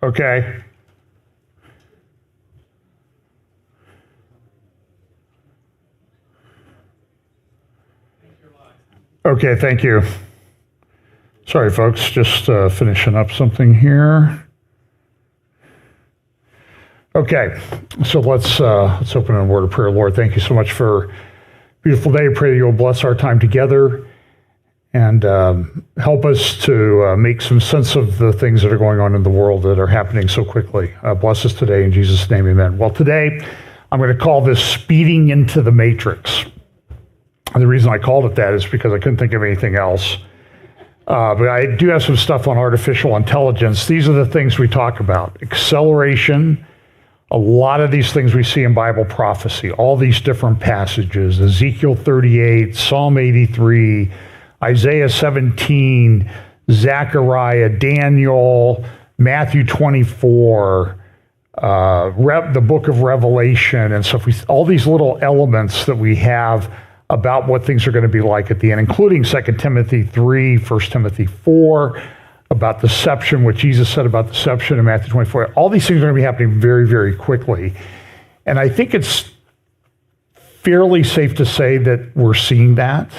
Okay. Okay, thank you. Sorry, folks, just finishing up something here. Okay, so let's open in a word of prayer. Lord, thank you so much for a beautiful day. I pray that you'll bless our time together and help us to make some sense of the things that are going on in the world that are happening so quickly. Bless us today in Jesus' name, amen. Well, today I'm going to call this speeding into the matrix. And the reason I called it that is because I couldn't think of anything else. But I do have some stuff on artificial intelligence. These are the things we talk about. Acceleration, a lot of these things we see in Bible prophecy, all these different passages, Ezekiel 38, Psalm 83, Isaiah 17, Zechariah, Daniel, Matthew 24, the book of Revelation and stuff. All these little elements that we have about what things are going to be like at the end, including 2 Timothy 3, 1 Timothy 4, about deception, what Jesus said about deception in Matthew 24. All these things are going to be happening very, very quickly. And I think it's fairly safe to say that we're seeing that.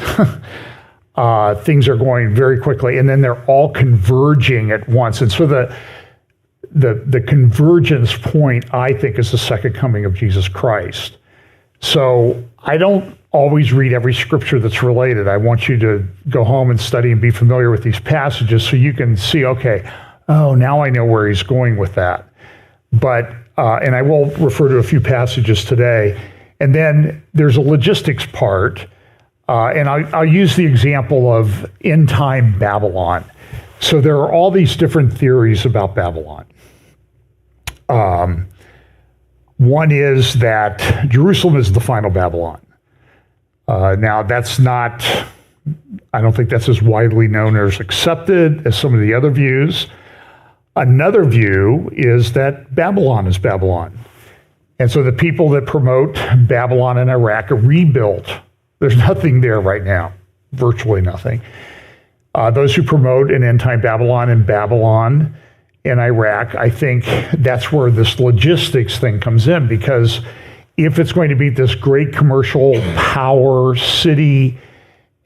Things are going very quickly, and then they're all converging at once. And so the convergence point, I think, is the second coming of Jesus Christ. So I don't always read every scripture that's related. I want you to go home and study and be familiar with these passages so you can see, okay, oh, now I know where he's going with that. But, and I will refer to a few passages today. And then there's a logistics part, and I'll use the example of end-time Babylon. So there are all these different theories about Babylon. One is that Jerusalem is the final Babylon. Now, that's not, I don't think that's as widely known or as accepted as some of the other views. Another view is that Babylon is Babylon. And so the people that promote Babylon in Iraq are rebuilt. There's nothing there right now, virtually nothing. Those who promote an end-time Babylon in Iraq, I think that's where this logistics thing comes in, because if it's going to be this great commercial power city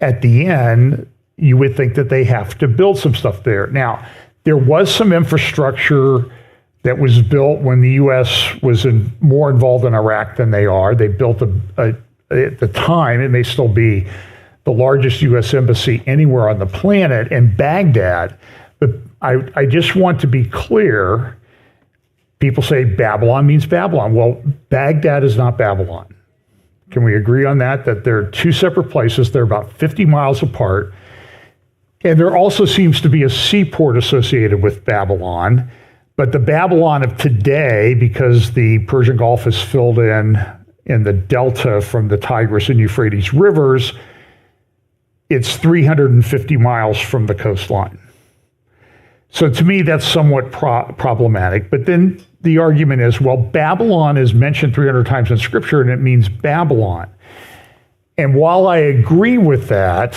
at the end, you would think that they have to build some stuff there. Now, there was some infrastructure that was built when the U.S. was more involved in Iraq than they are. They built, at the time, it may still be the largest U.S. embassy anywhere on the planet in Baghdad. But I just want to be clear. People say Babylon means Babylon. Well, Baghdad is not Babylon. Can we agree on that? That they're two separate places. They're about 50 miles apart. And there also seems to be a seaport associated with Babylon. But the Babylon of today, because the Persian Gulf is filled in the delta from the Tigris and Euphrates rivers, it's 350 miles from the coastline. So to me, that's somewhat problematic. But then the argument is, well, Babylon is mentioned 300 times in Scripture, and it means Babylon. And while I agree with that,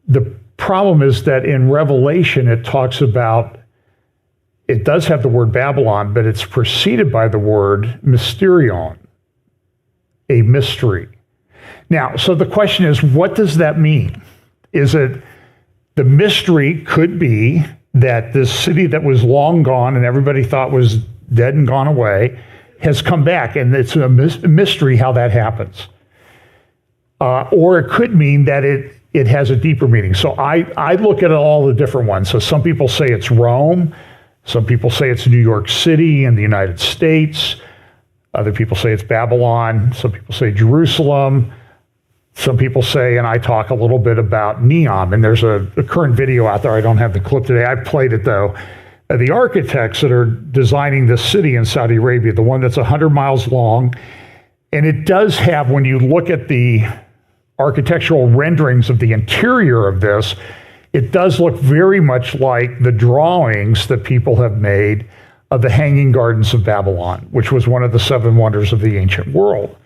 the problem is that in Revelation, it talks about, it does have the word Babylon, but it's preceded by the word mysterion, a mystery. Now, so the question is, what does that mean? Is it, the mystery could be that this city that was long gone and everybody thought was dead and gone away has come back, and it's a mystery how that happens. Or it could mean that it has a deeper meaning. So I look at all the different ones. So some people say it's Rome. Some people say it's New York City in the United States. Other people say it's Babylon. Some people say Jerusalem. Some people say, and I talk a little bit about Neom, and there's a current video out there. I don't have the clip today. I played it, though. The architects that are designing this city in Saudi Arabia, the one that's 100 miles long, and it does have, when you look at the architectural renderings of the interior of this, it does look very much like the drawings that people have made of the Hanging Gardens of Babylon, which was one of the seven wonders of the ancient world.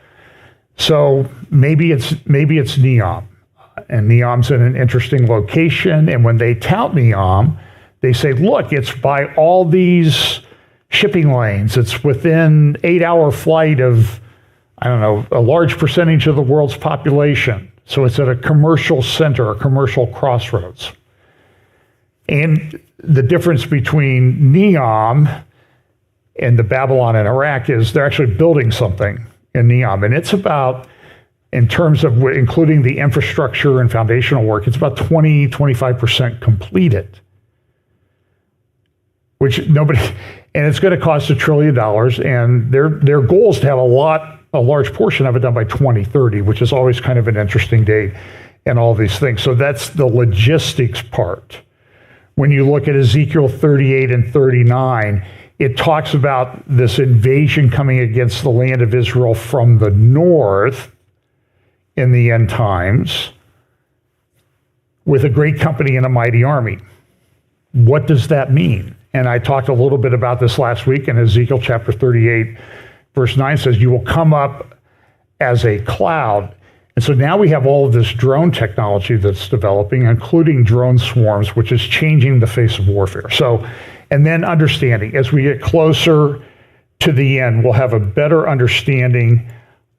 So maybe it's Neom, and Neom's in an interesting location. And when they tout Neom, they say, look, it's by all these shipping lanes. It's within 8-hour flight of, I don't know, a large percentage of the world's population. So it's at a commercial center, a commercial crossroads. And the difference between Neom and the Babylon in Iraq is they're actually building something in Neom. And it's about, in terms of including the infrastructure and foundational work, it's about 20-25% completed. Which nobody, and it's going to cost $1 trillion. And their goal is to have a large portion of it done by 2030, which is always kind of an interesting date and all these things. So that's the logistics part. When you look at Ezekiel 38 and 39, it talks about this invasion coming against the land of Israel from the north in the end times with a great company and a mighty army. What does that mean? And I talked a little bit about this last week, in Ezekiel chapter 38, verse 9 says, you will come up as a cloud. And so now we have all of this drone technology that's developing, including drone swarms, which is changing the face of warfare. So, and then understanding, as we get closer to the end, we'll have a better understanding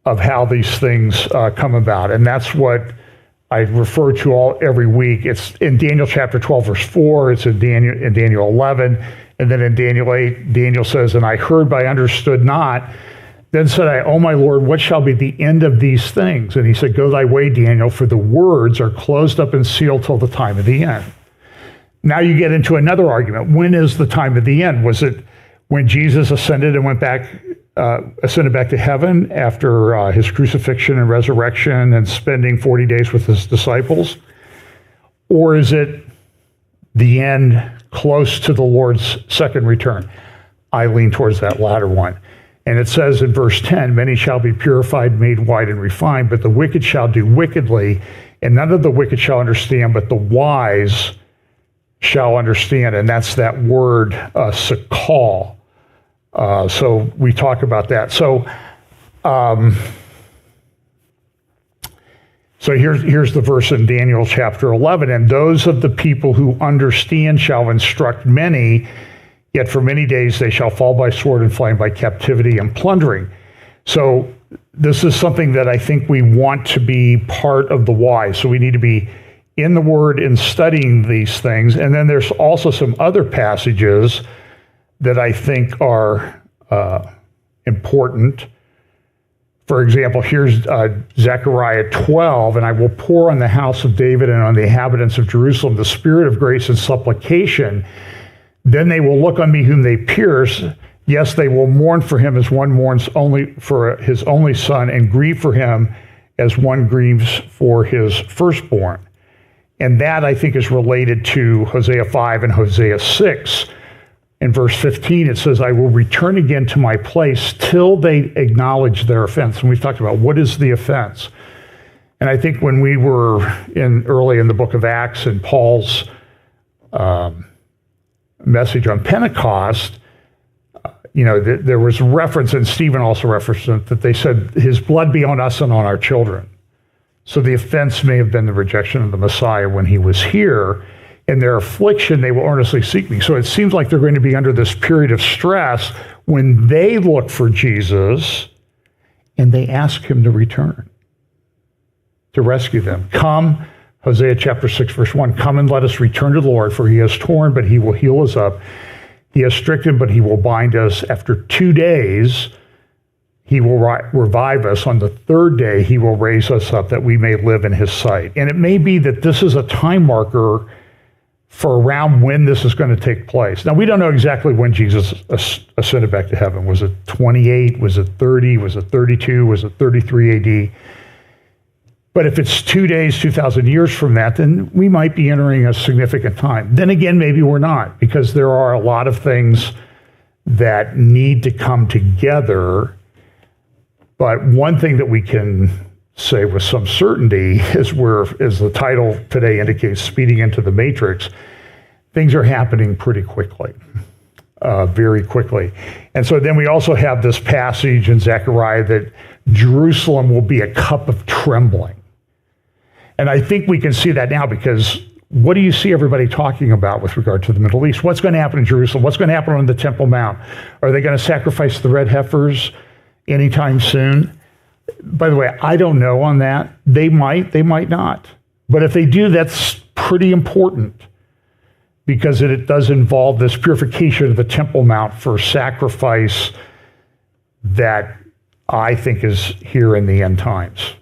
of how these things come about. And that's what I refer to every week. It's in Daniel chapter 12, verse 4. It's in Daniel 11. And then in Daniel 8, Daniel says, and I heard but I understood not. Then said I, O my Lord, what shall be the end of these things? And he said, go thy way, Daniel, for the words are closed up and sealed till the time of the end. Now you get into another argument. When is the time of the end? Was it when Jesus ascended and ascended back to heaven after his crucifixion and resurrection and spending 40 days with his disciples? Or is it the end close to the Lord's second return? I lean towards that latter one. And it says in verse 10, many shall be purified, made white, and refined, but the wicked shall do wickedly, and none of the wicked shall understand, but the wise shall understand. And that's that word, sakal. So we talk about that. So here's the verse in Daniel chapter 11. And those of the people who understand shall instruct many, yet for many days they shall fall by sword and flame, by captivity and plundering. So this is something that I think we want to be part of the wise. So we need to be in the Word and studying these things. And then there's also some other passages that I think are important. For example, here's Zechariah 12, and I will pour on the house of David and on the inhabitants of Jerusalem the spirit of grace and supplication. Then they will look on me whom they pierce. Yes, they will mourn for him as one mourns only for his only son, and grieve for him as one grieves for his firstborn. And that, I think, is related to Hosea 5 and Hosea 6. In verse 15, it says, I will return again to my place till they acknowledge their offense. And we've talked about what is the offense. And I think when we were early in the book of Acts and Paul's message on Pentecost, there was reference, and Stephen also referenced it, that they said, his blood be on us and on our children. So the offense may have been the rejection of the Messiah when he was here. In their affliction, they will earnestly seek me. So it seems like they're going to be under this period of stress when they look for Jesus and they ask him to return, to rescue them. Come, Hosea chapter 6, verse 1, come and let us return to the Lord, for he has torn, but he will heal us up. He has stricken, but he will bind us. After 2 days, he will revive us. On the third day, he will raise us up that we may live in his sight. And it may be that this is a time marker for around when this is going to take place. Now, we don't know exactly when Jesus ascended back to heaven. Was it 28? Was it 30? Was it 32? Was it 33 AD? But if it's 2 days, 2,000 years from that, then we might be entering a significant time. Then again, maybe we're not, because there are a lot of things that need to come together. But one thing that we can say with some certainty is as the title today indicates, speeding into the matrix, things are happening pretty quickly, very quickly. And so then we also have this passage in Zechariah that Jerusalem will be a cup of trembling. And I think we can see that now because what do you see everybody talking about with regard to the Middle East? What's going to happen in Jerusalem? What's going to happen on the Temple Mount? Are they going to sacrifice the red heifers anytime soon? By the way, I don't know on that. They might not. But if they do, that's pretty important, because it does involve this purification of the Temple Mount for sacrifice that I think is here in the end times.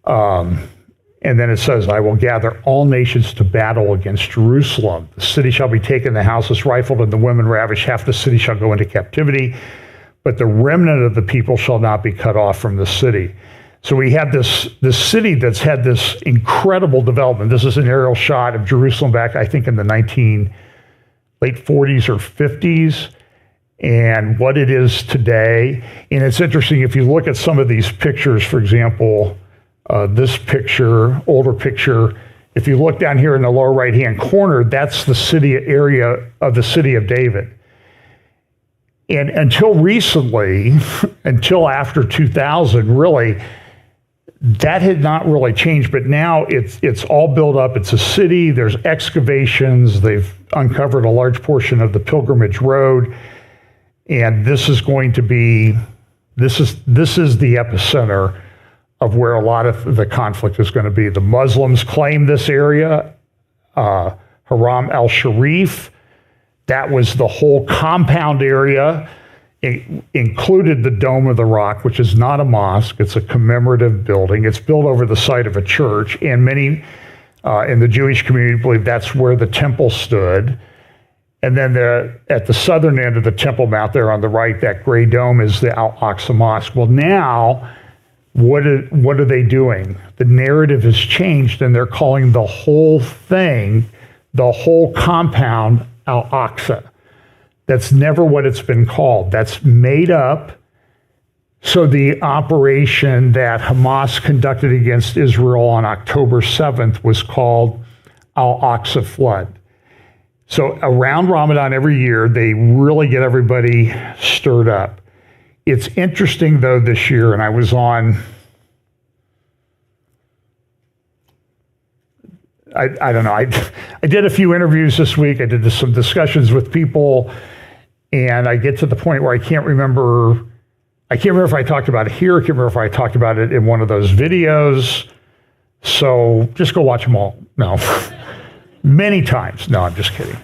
And then it says, I will gather all nations to battle against Jerusalem. The city shall be taken, the houses rifled, and the women ravished. Half the city shall go into captivity, but the remnant of the people shall not be cut off from the city. So we have this city that's had this incredible development. This is an aerial shot of Jerusalem back, I think, in the late 40s or 50s, and what it is today. And it's interesting, if you look at some of these pictures, for example, this picture, older picture, if you look down here in the lower right-hand corner, that's the city area of the city of David. And until recently, until after 2000, really, that had not really changed, but now it's all built up. It's a city, there's excavations, they've uncovered a large portion of the pilgrimage road, and this is going to be, this is the epicenter of where a lot of the conflict is going to be. The Muslims claim this area, Haram al-Sharif. That was the whole compound area. It included the Dome of the Rock, which is not a mosque. It's a commemorative building. It's built over the site of a church, and many in the Jewish community believe that's where the temple stood. And then at the southern end of the Temple Mount there on the right, that gray dome is the Al-Aqsa Mosque. Well, now, what are they doing? The narrative has changed, and they're calling the whole thing, the whole compound, Al-Aqsa. That's never what it's been called. That's made up. So the operation that Hamas conducted against Israel on October 7th was called Al-Aqsa Flood. So around Ramadan every year, they really get everybody stirred up. It's interesting, though, this year, and I was on, I don't know, I did a few interviews this week. I did some discussions with people, and I get to the point where I can't remember if I talked about it here, I can't remember if I talked about it in one of those videos. So just go watch them all. No, many times. No, I'm just kidding.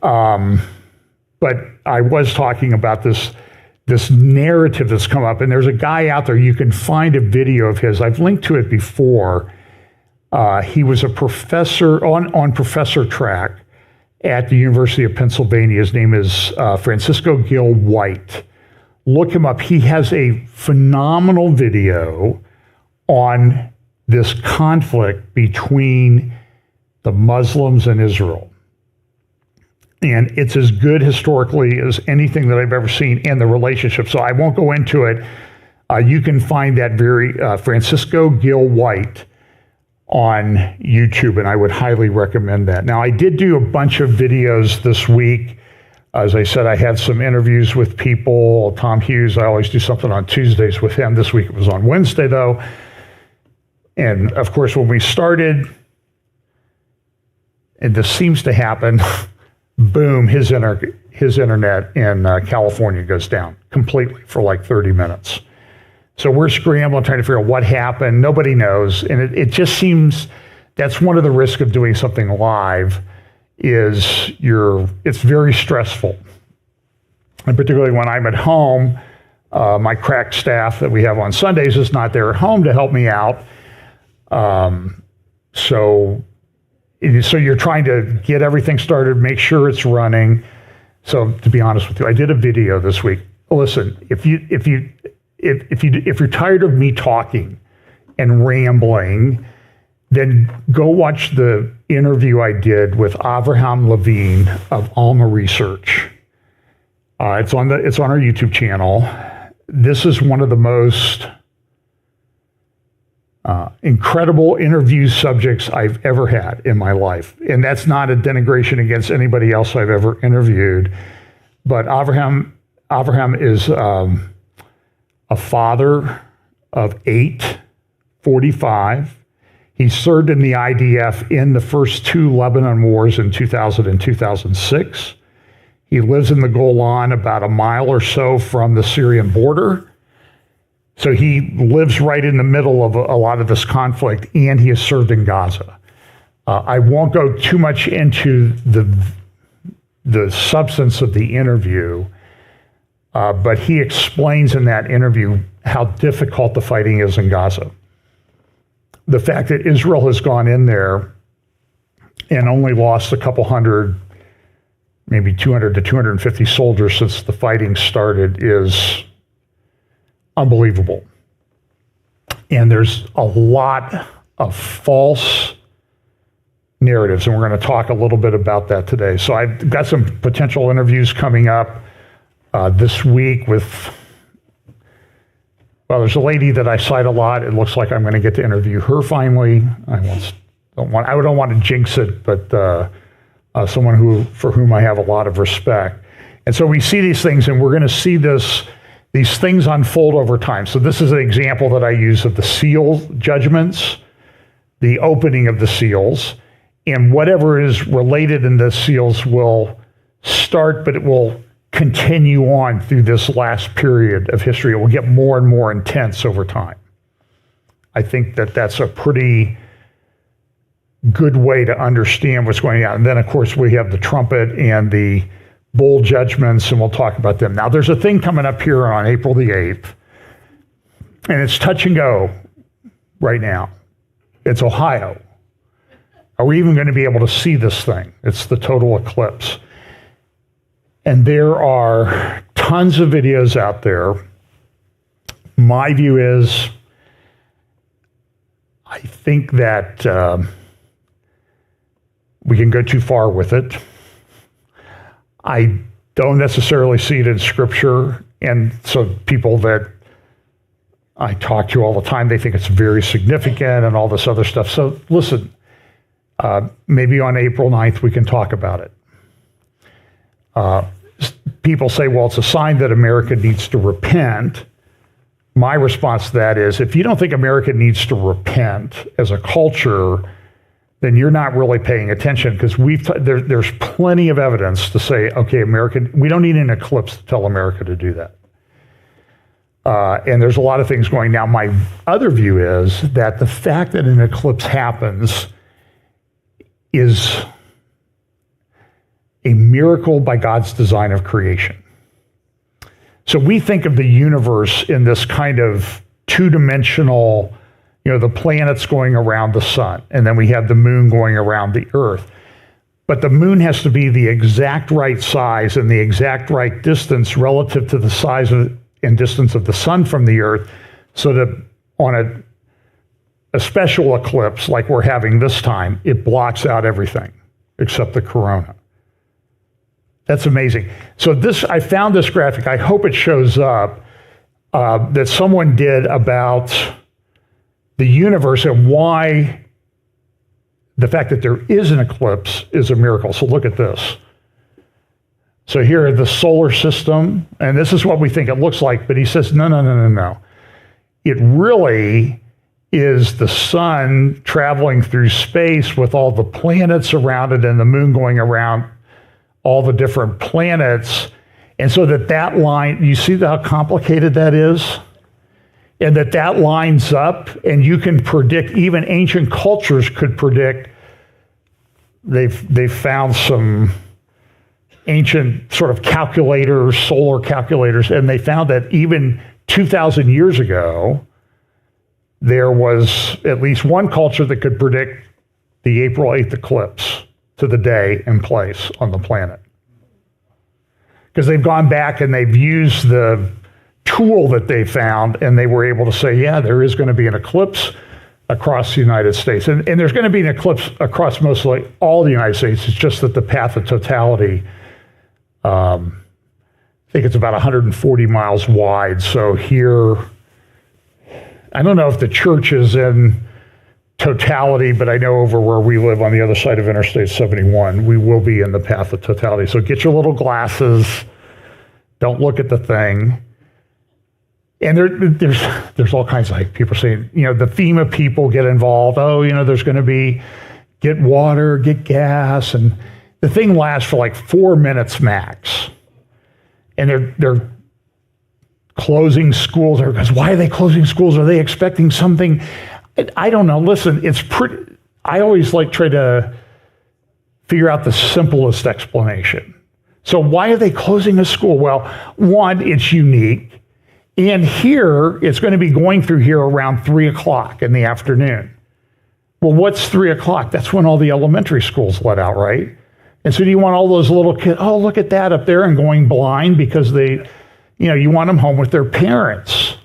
But I was talking about this narrative that's come up, and there's a guy out there, you can find a video of his. I've linked to it before. He was a professor on professor track at the University of Pennsylvania. His name is Francisco Gil White. Look him up. He has a phenomenal video on this conflict between the Muslims and Israel. And it's as good historically as anything that I've ever seen in the relationship. So I won't go into it. You can find that very Francisco Gil White on YouTube, and I would highly recommend that. Now, I did do a bunch of videos this week. As I said, I had some interviews with people. Tom Hughes, I always do something on Tuesdays with him. This week it was on Wednesday, though. And, of course, when we started, and this seems to happen, boom, his internet in California goes down completely for like 30 minutes. So we're scrambling, trying to figure out what happened. Nobody knows. And it just seems that's one of the risks of doing something live is it's very stressful. And particularly when I'm at home, my crack staff that we have on Sundays is not there at home to help me out. So you're trying to get everything started, make sure it's running. So to be honest with you, I did a video this week. Listen, if you're tired of me talking and rambling, then go watch the interview I did with Avraham Levine of Alma Research. It's on our YouTube channel. This is one of the most incredible interview subjects I've ever had in my life. And that's not a denigration against anybody else I've ever interviewed. But Avraham is a father of 8, 45. He served in the IDF in the first two Lebanon wars in 2000 and 2006. He lives in the Golan about a mile or so from the Syrian border. So he lives right in the middle of a lot of this conflict, and he has served in Gaza. I won't go too much into the substance of the interview, but he explains in that interview how difficult the fighting is in Gaza. The fact that Israel has gone in there and only lost a couple hundred, maybe 200 to 250 soldiers since the fighting started is unbelievable. And there's a lot of false narratives, and we're going to talk a little bit about that today. So I've got some potential interviews coming up this week with, well, there's a lady that I cite a lot. It looks like I'm going to get to interview her finally. I don't want to jinx it, but someone for whom I have a lot of respect. And so we see these things, and we're going to see these things unfold over time. So this is an example that I use of the seal judgments, the opening of the seals, and whatever is related in the seals will start, but it will continue on through this last period of history. It will get more and more intense over time. I think that that's a pretty good way to understand what's going on. And then, of course, we have the trumpet and the bowl judgments, and we'll talk about them. Now, there's a thing coming up here on April the 8th, and it's touch and go right now. It's Ohio. Are we even going to be able to see this thing? It's the total eclipse. And there are tons of videos out there. My view is, I think that we can go too far with it. I don't necessarily see it in Scripture. And so people that I talk to all the time, they think it's very significant and all this other stuff. So listen, maybe on April 9th, we can talk about it. People say, well, it's a sign that America needs to repent. My response to that is, if you don't think America needs to repent as a culture, then you're not really paying attention, because there's plenty of evidence to say, okay, we don't need an eclipse to tell America to do that. And there's a lot of things going. Now, my other view is that the fact that an eclipse happens is a miracle by God's design of creation. So we think of the universe in this kind of two-dimensional, the planets going around the sun, and then we have the moon going around the earth. But the moon has to be the exact right size and the exact right distance relative to the size and distance of the sun from the earth, so that on a special eclipse like we're having this time, it blocks out everything except the corona. That's amazing. So I found this graphic. I hope it shows up, that someone did about the universe and why the fact that there is an eclipse is a miracle. So look at this. So here, the solar system, and this is what we think it looks like, but he says, no. It really is the sun traveling through space with all the planets around it and the moon going around all the different planets. And so that line, you see how complicated that is? And that lines up, and you can predict, even ancient cultures could predict. They've found some ancient sort of calculators, solar calculators, and they found that even 2,000 years ago, there was at least one culture that could predict the April 8th eclipse to the day and place on the planet. Because they've gone back and they've used the tool that they found, and they were able to say, yeah, there is going to be an eclipse across the United States. And there's going to be an eclipse across mostly all the United States. It's just that the path of totality, I think it's about 140 miles wide. So here, I don't know if the church is in totality, but I know over where we live on the other side of Interstate 71, we will be in the path of totality. So get your little glasses. Don't look at the thing. And there's all kinds of like people saying, the FEMA people get involved. Oh, there's going to be get water, get gas, and the thing lasts for like 4 minutes max. And they're closing schools. Everybody goes, why are they closing schools? Are they expecting something? I don't know. Listen, I always try to figure out the simplest explanation. So why are they closing a school? Well, one, it's unique. And here, it's going to be going through here around 3 o'clock in the afternoon. Well, what's 3 o'clock? That's when all the elementary schools let out, right? And so do you want all those little kids, oh, look at that up there and going blind because you want them home with their parents.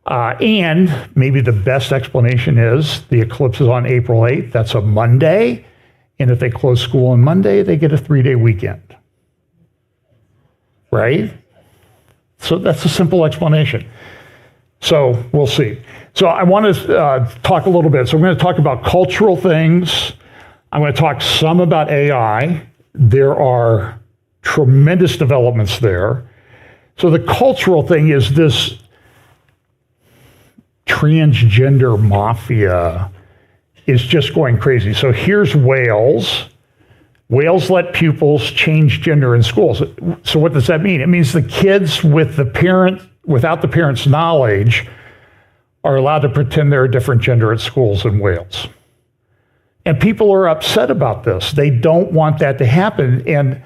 And maybe the best explanation is the eclipse is on April 8th. That's a Monday. And if they close school on Monday, they get a 3-day weekend. Right? So that's a simple explanation. So we'll see. So I want to talk a little bit. So I'm going to talk about cultural things. I'm going to talk some about AI. There are tremendous developments there. So the cultural thing is this transgender mafia is just going crazy. So here's Wales. Wales let pupils change gender in schools. So what does that mean? It means the kids without the parents' knowledge are allowed to pretend they're a different gender at schools in Wales. And people are upset about this. They don't want that to happen. And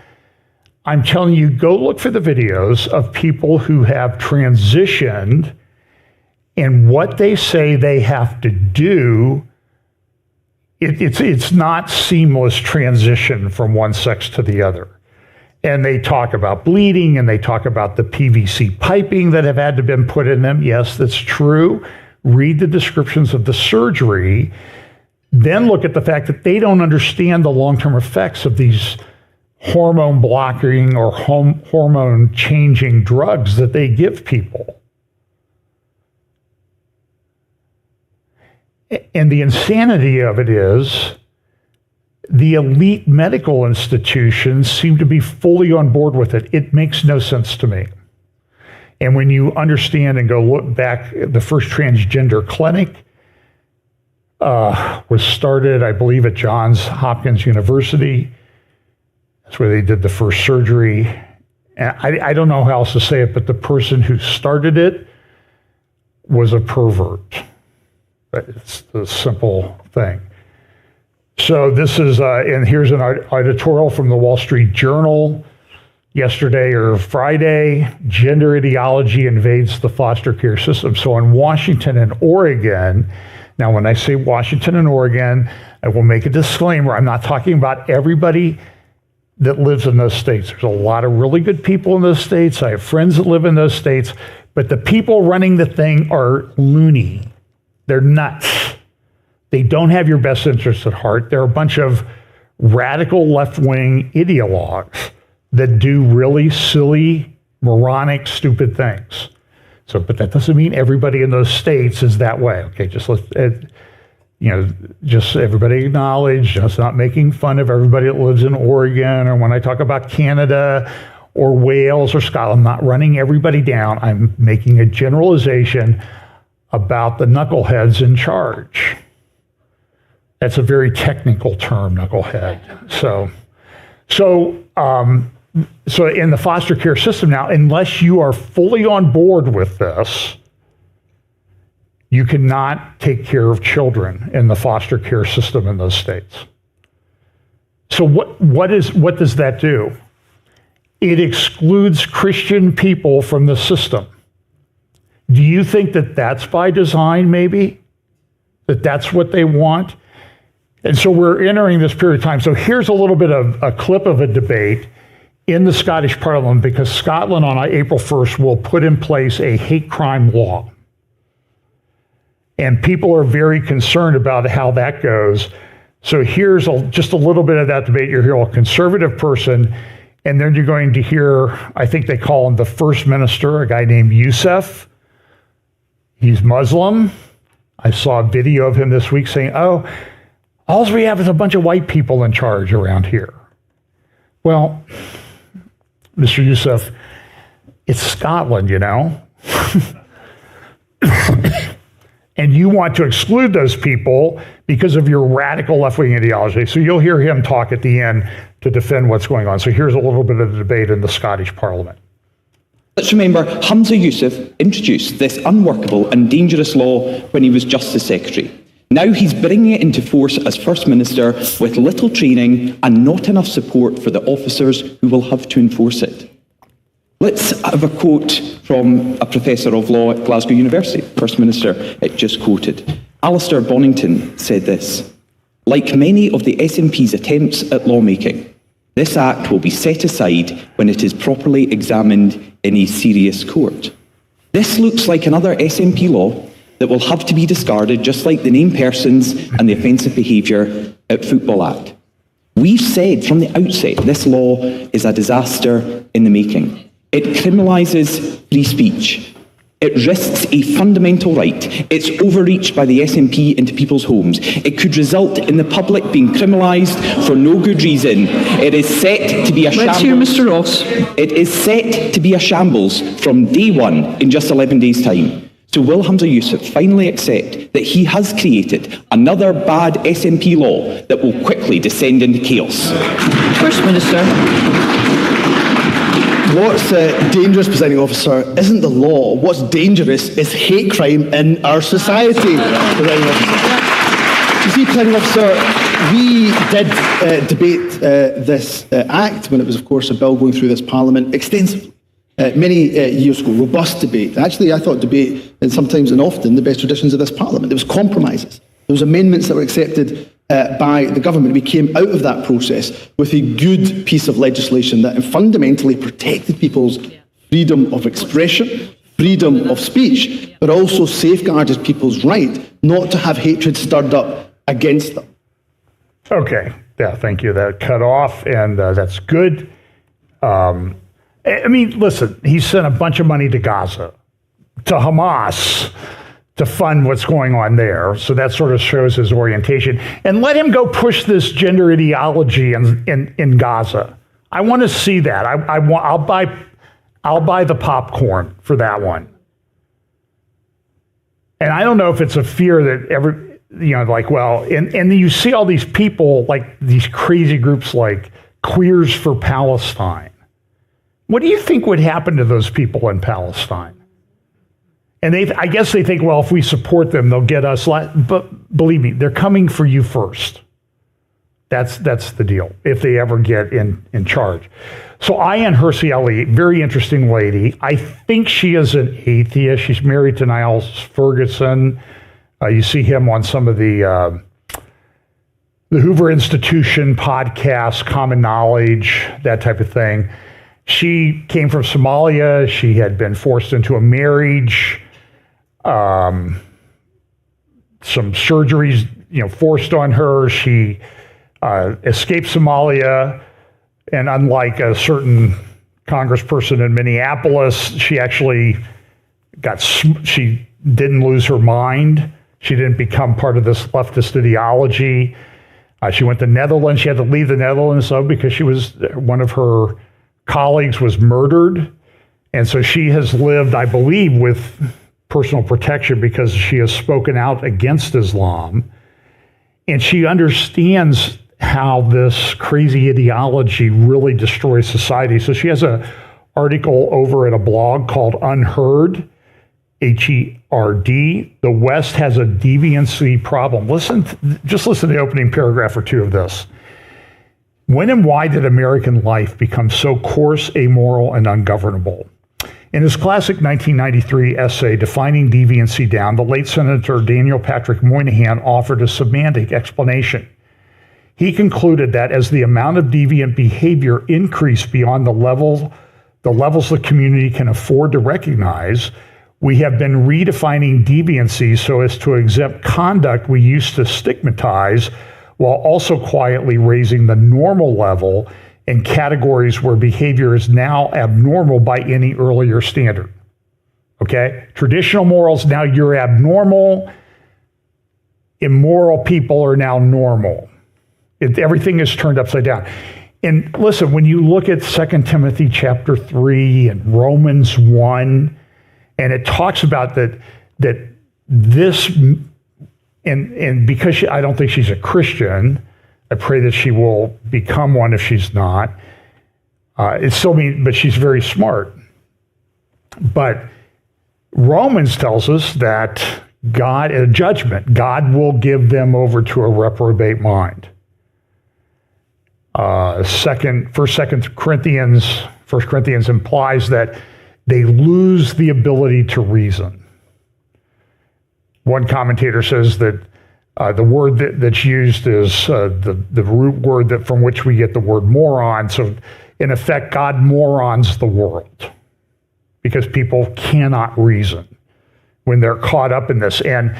I'm telling you, go look for the videos of people who have transitioned and what they say they have to do. It's not seamless transition from one sex to the other. And they talk about bleeding and they talk about the PVC piping that have had to been put in them. Yes, that's true. Read the descriptions of the surgery. Then look at the fact that they don't understand the long-term effects of these hormone blocking or hormone changing drugs that they give people. And the insanity of it is the elite medical institutions seem to be fully on board with it. It makes no sense to me. And when you understand and go look back, the first transgender clinic was started, I believe, at Johns Hopkins University. That's where they did the first surgery. And I don't know how else to say it, but the person who started it was a pervert. It's the simple thing. So this is, and here's an editorial from the Wall Street Journal yesterday or Friday. Gender ideology invades the foster care system. So in Washington and Oregon, now when I say Washington and Oregon, I will make a disclaimer. I'm not talking about everybody that lives in those states. There's a lot of really good people in those states. I have friends that live in those states, but the people running the thing are loony. They're nuts. They don't have your best interests at heart. They're a bunch of radical left-wing ideologues that do really silly, moronic, stupid things. So, but that doesn't mean everybody in those states is that way. Okay, just just everybody acknowledge, just not making fun of everybody that lives in Oregon, or when I talk about Canada or Wales or Scotland, I'm not running everybody down. I'm making a generalization about the knuckleheads in charge. That's a very technical term, knucklehead. So in the foster care system now, unless you are fully on board with this, you cannot take care of children in the foster care system in those states. So what does that do? It excludes Christian people from the system. Do you think that that's by design, maybe? That that's what they want? And so we're entering this period of time. So here's a little bit of a clip of a debate in the Scottish Parliament, because Scotland on April 1st will put in place a hate crime law. And people are very concerned about how that goes. So here's just a little bit of that debate. You'll hear a conservative person, and then you're going to hear, I think they call him the first minister, a guy named Youssef. He's Muslim. I saw a video of him this week saying, oh, all we have is a bunch of white people in charge around here. Well, Mr. Youssef, it's Scotland, you know. And you want to exclude those people because of your radical left-wing ideology. So you'll hear him talk at the end to defend what's going on. So here's a little bit of the debate in the Scottish Parliament. Let's remember, Hamza Yusuf introduced this unworkable and dangerous law when he was Justice Secretary. Now he's bringing it into force as First Minister with little training and not enough support for the officers who will have to enforce it. Let's have a quote from a professor of law at Glasgow University, First Minister just quoted. Alistair Bonington said this: "Like many of the SNP's attempts at lawmaking, this Act will be set aside when it is properly examined in a serious court. This looks like another SNP law that will have to be discarded, just like the named persons and the offensive behaviour at Football Act. We've said from the outset this law is a disaster in the making. It criminalises free speech. It risks a fundamental right. It's overreach by the SNP into people's homes. It could result in the public being criminalised for no good reason. It is set to be a shambles. Let's hear Mr. Ross. It is set to be a shambles from day one in just 11 days' time. So will Hamza Yusuf finally accept that he has created another bad SNP law that will quickly descend into chaos?" First Minister. What's dangerous, presiding officer, isn't the law. What's dangerous is hate crime in our society, presiding officer. You see, presiding officer, we did debate this Act when it was, of course, a bill going through this Parliament extensively. Many years ago, robust debate. Actually, I thought debate is sometimes and often the best traditions of this Parliament. There was compromises. There was amendments that were accepted by the government. We came out of that process with a good piece of legislation that fundamentally protected people's freedom of expression, freedom of speech, but also safeguarded people's right not to have hatred stirred up against them. Okay, yeah, thank you. That cut off, and that's good. I mean, listen, he sent a bunch of money to Gaza, to Hamas, to fund what's going on there. So that sort of shows his orientation. And let him go push this gender ideology in Gaza. I want to see that. I'll buy the popcorn for that one. And I don't know if it's a fear that and then you see all these people, like these crazy groups like Queers for Palestine. What do you think would happen to those people in Palestine? And I guess they think, well, if we support them, they'll get us. But believe me, they're coming for you first. That's the deal, if they ever get in charge. So Ayaan Hirsi Ali, very interesting lady. I think she is an atheist. She's married to Niall Ferguson. You see him on some of the Hoover Institution podcasts, Common Knowledge, that type of thing. She came from Somalia. She had been forced into a marriage. Some surgeries, forced on her. She escaped Somalia, and unlike a certain congressperson in Minneapolis, she actually she didn't lose her mind. She didn't become part of this leftist ideology. She went to Netherlands. She had to leave the Netherlands, though, because one of her colleagues was murdered. And so she has lived, I believe, with personal protection because she has spoken out against Islam. And she understands how this crazy ideology really destroys society. So she has an article over at a blog called Unheard, H-E-R-D. The West has a deviancy problem. Just listen to the opening paragraph or two of this. When and why did American life become so coarse, amoral, and ungovernable? In his classic 1993 essay, Defining Deviancy Down, the late Senator Daniel Patrick Moynihan offered a semantic explanation. He concluded that as the amount of deviant behavior increased beyond the levels the community can afford to recognize, we have been redefining deviancy so as to exempt conduct we used to stigmatize, while also quietly raising the normal level in categories where behavior is now abnormal by any earlier standard. Okay? Traditional morals, now you're abnormal. Immoral people are now normal. Everything is turned upside down. And listen, when you look at 2 Timothy chapter 3 and Romans 1, and it talks about that that this, and because I don't think she's a Christian, I pray that she will become one if she's not. It's still mean, but she's very smart. But Romans tells us that God, in judgment, God will give them over to a reprobate mind. First Corinthians implies that they lose the ability to reason. One commentator says that the word that's used is the root word that from which we get the word moron. So in effect, God morons the world because people cannot reason when they're caught up in this. And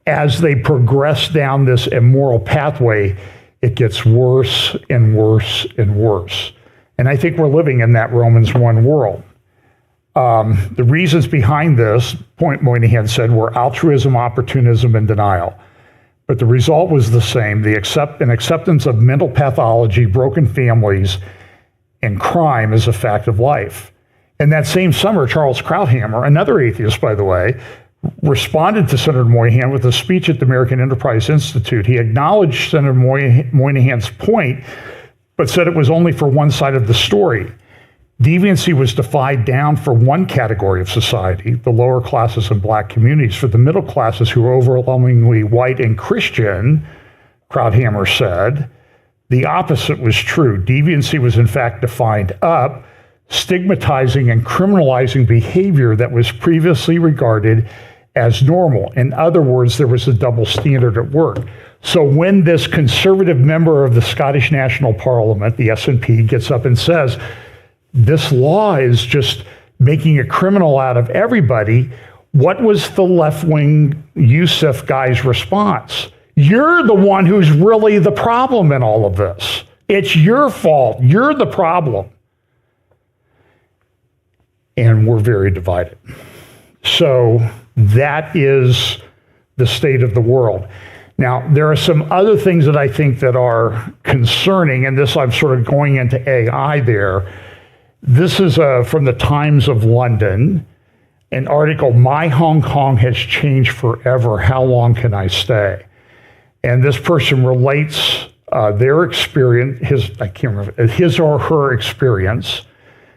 as they progress down this immoral pathway, it gets worse and worse and worse. And I think we're living in that Romans 1 world. The reasons behind this, Moynihan said, were altruism, opportunism, and denial. But the result was the same, an acceptance of mental pathology, broken families, and crime as a fact of life. And that same summer, Charles Krauthammer, another atheist, by the way, responded to Senator Moynihan with a speech at the American Enterprise Institute. He acknowledged Senator Moynihan's point, but said it was only for one side of the story. Deviancy was defined down for one category of society, the lower classes and black communities. For the middle classes, who are overwhelmingly white and Christian, Krauthammer said, the opposite was true. Deviancy was in fact defined up, stigmatizing and criminalizing behavior that was previously regarded as normal. In other words, there was a double standard at work. So when this conservative member of the Scottish National Parliament, the SNP, gets up and says, this law is just making a criminal out of everybody, what was the left-wing Yusuf guy's response? You're the one who's really the problem in all of this. It's your fault. You're the problem. And we're very divided. So that is the state of the world. Now, there are some other things that I think that are concerning, and this I'm sort of going into AI there. This is from the Times of London, an article, My Hong Kong Has Changed Forever, How Long Can I Stay? And this person relates their experience, his or her experience,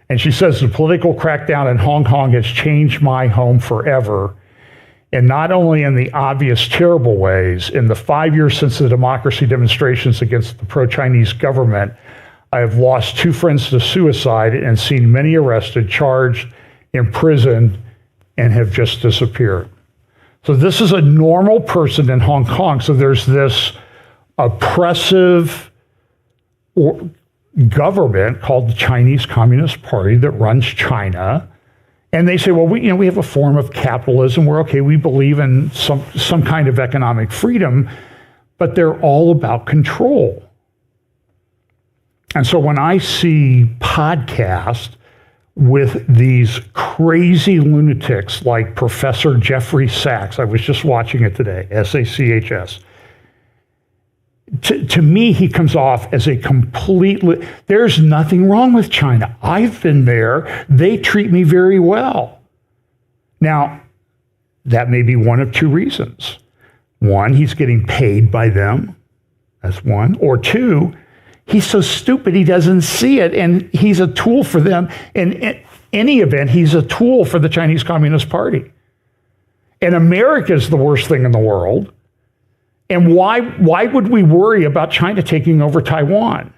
and she says the political crackdown in Hong Kong has changed my home forever. And not only in the obvious terrible ways, in the 5 years since the democracy demonstrations against the pro-Chinese government, I have lost 2 friends to suicide and seen many arrested, charged, imprisoned, and have just disappeared. So this is a normal person in Hong Kong. So there's this oppressive government called the Chinese Communist Party that runs China. And they say, well, we have a form of capitalism. We're okay. We believe in some kind of economic freedom, but they're all about control. And so when I see podcasts with these crazy lunatics like Professor Jeffrey Sachs, I was just watching it today, SACHS. To me, he comes off as a completely, there's nothing wrong with China. I've been there. They treat me very well. Now, that may be one of 2 reasons. One, he's getting paid by them. That's one. Or 2, he's so stupid he doesn't see it, and he's a tool for them. In any event, he's a tool for the Chinese Communist Party. And America is the worst thing in the world. And why would we worry about China taking over Taiwan?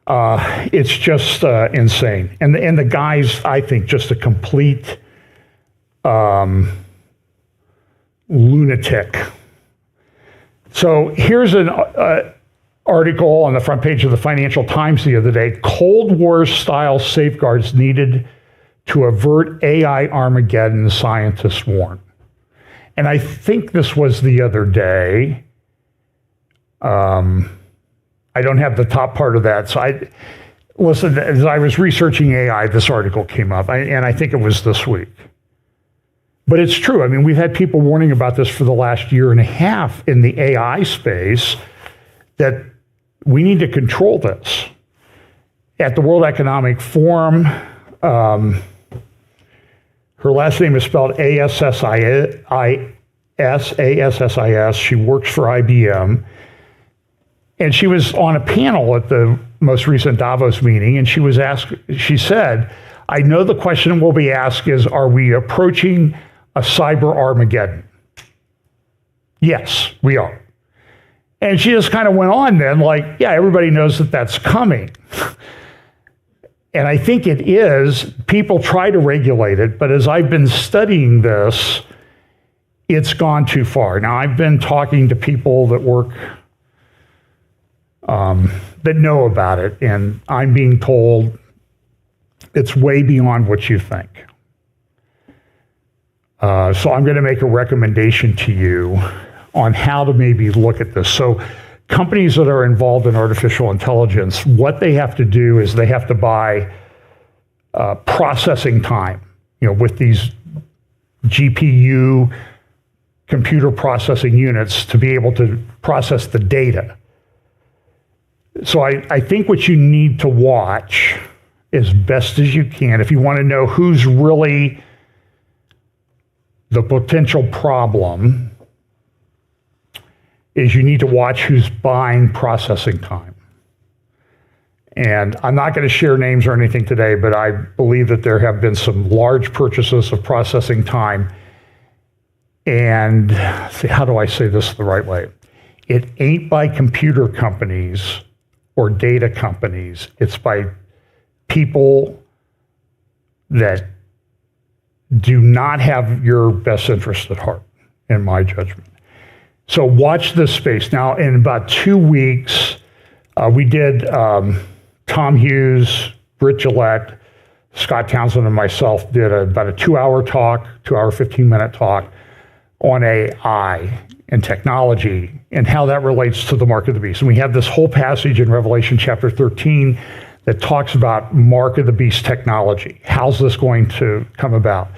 It's just insane. And the guy's, I think, just a complete lunatic. So here's an article on the front page of the Financial Times the other day, Cold War-style safeguards needed to avert AI Armageddon, scientists warn. And I think this was the other day. I don't have the top part of that. So listen, as I was researching AI, this article came up, and I think it was this week. But it's true. I mean, we've had people warning about this for the last year and a half in the AI space, that we need to control this. At the World Economic Forum, Her last name is spelled Assis. She works for IBM. And she was on a panel at the most recent Davos meeting, and she said, I know the question will be asked is, are we approaching a cyber Armageddon? Yes, we are. And she just kind of went on then like, yeah, everybody knows that that's coming. And I think it is. People try to regulate it, but as I've been studying this, it's gone too far. Now, I've been talking to people that work, that know about it, and I'm being told it's way beyond what you think. So I'm going to make a recommendation to you on how to maybe look at this. So companies that are involved in artificial intelligence, what they have to do is they have to buy processing time, with these GPU computer processing units to be able to process the data. So I think what you need to watch as best as you can, if you want to know who's really the potential problem, is you need to watch who's buying processing time. And I'm not going to share names or anything today, but I believe that there have been some large purchases of processing time. And how do I say this the right way? It ain't by computer companies or data companies. It's by people that do not have your best interest at heart, in my judgment. So watch this space. Now, in about 2 weeks, we did Tom Hughes, Britt Gillette, Scott Townsend, and myself did about a 2-hour talk, 2-hour, 15-minute talk on AI and technology and how that relates to the mark of the beast. And we have this whole passage in Revelation chapter 13 that talks about mark of the beast technology. How's this going to come about?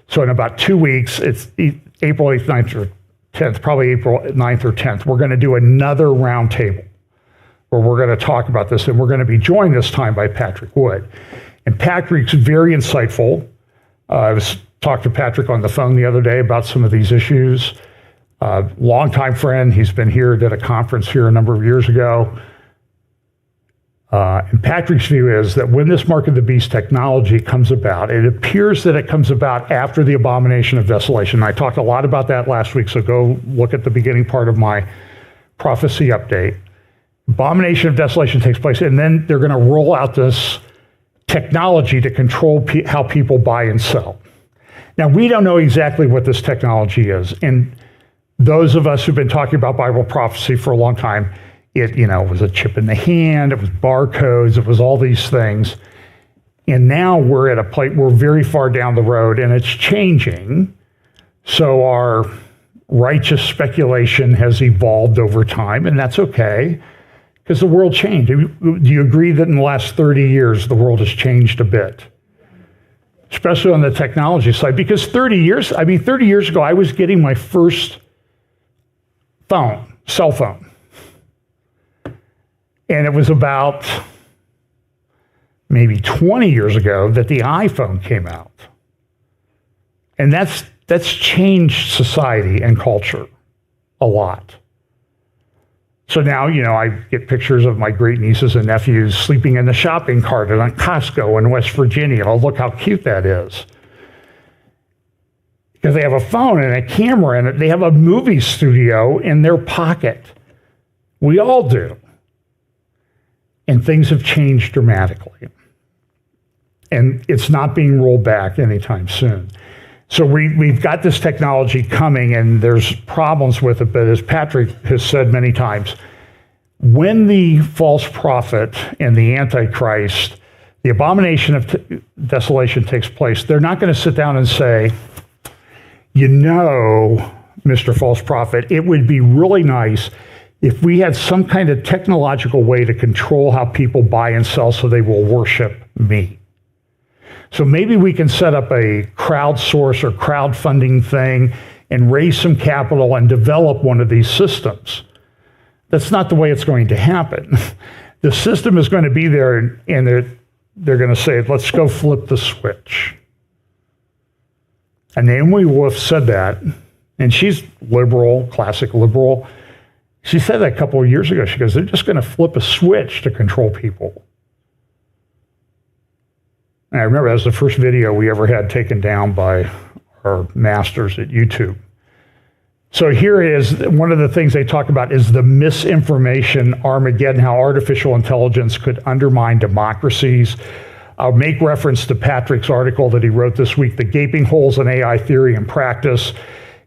So in about 2 weeks, it's April 8th, 9th, or 10th, probably April 9th or 10th, we're going to do another roundtable where we're going to talk about this, and we're going to be joined this time by Patrick Wood. And Patrick's very insightful. I talked to Patrick on the phone the other day about some of these issues. Longtime friend. He's been here, did a conference here a number of years ago. And Patrick's view is that when this mark of the beast technology comes about, it appears that it comes about after the abomination of desolation. And I talked a lot about that last week, so go look at the beginning part of my prophecy update. Abomination of desolation takes place, and then they're going to roll out this technology to control how people buy and sell. Now, we don't know exactly what this technology is, and those of us who've been talking about Bible prophecy for a long time, it was a chip in the hand, it was barcodes, it was all these things. And now we're at a place, we're very far down the road, and it's changing. So our righteous speculation has evolved over time, and that's okay, because the world changed. Do you agree that in the last 30 years, the world has changed a bit? Especially on the technology side, because 30 years ago, I was getting my first cell phone. And it was about maybe 20 years ago that the iPhone came out. And that's changed society and culture a lot. So now, I get pictures of my great nieces and nephews sleeping in the shopping cart at Costco in West Virginia. Oh, look how cute that is. Because they have a phone and a camera and they have a movie studio in their pocket. We all do. And things have changed dramatically. And it's not being rolled back anytime soon. So we've got this technology coming, and there's problems with it. But as Patrick has said many times, when the false prophet and the Antichrist, the abomination of desolation takes place, they're not going to sit down and say, Mr. False Prophet, it would be really nice if we had some kind of technological way to control how people buy and sell so they will worship me. So maybe we can set up a crowdsource or crowdfunding thing and raise some capital and develop one of these systems. That's not the way it's going to happen. The system is going to be there, and they're going to say, let's go flip the switch. And Naomi Wolf said that, and she's liberal, classic liberal. She said that a couple of years ago. She goes, they're just going to flip a switch to control people. And I remember that was the first video we ever had taken down by our masters at YouTube. So here is one of the things they talk about is the misinformation Armageddon, how artificial intelligence could undermine democracies. I'll make reference to Patrick's article that he wrote this week, The Gaping Holes in AI Theory and Practice,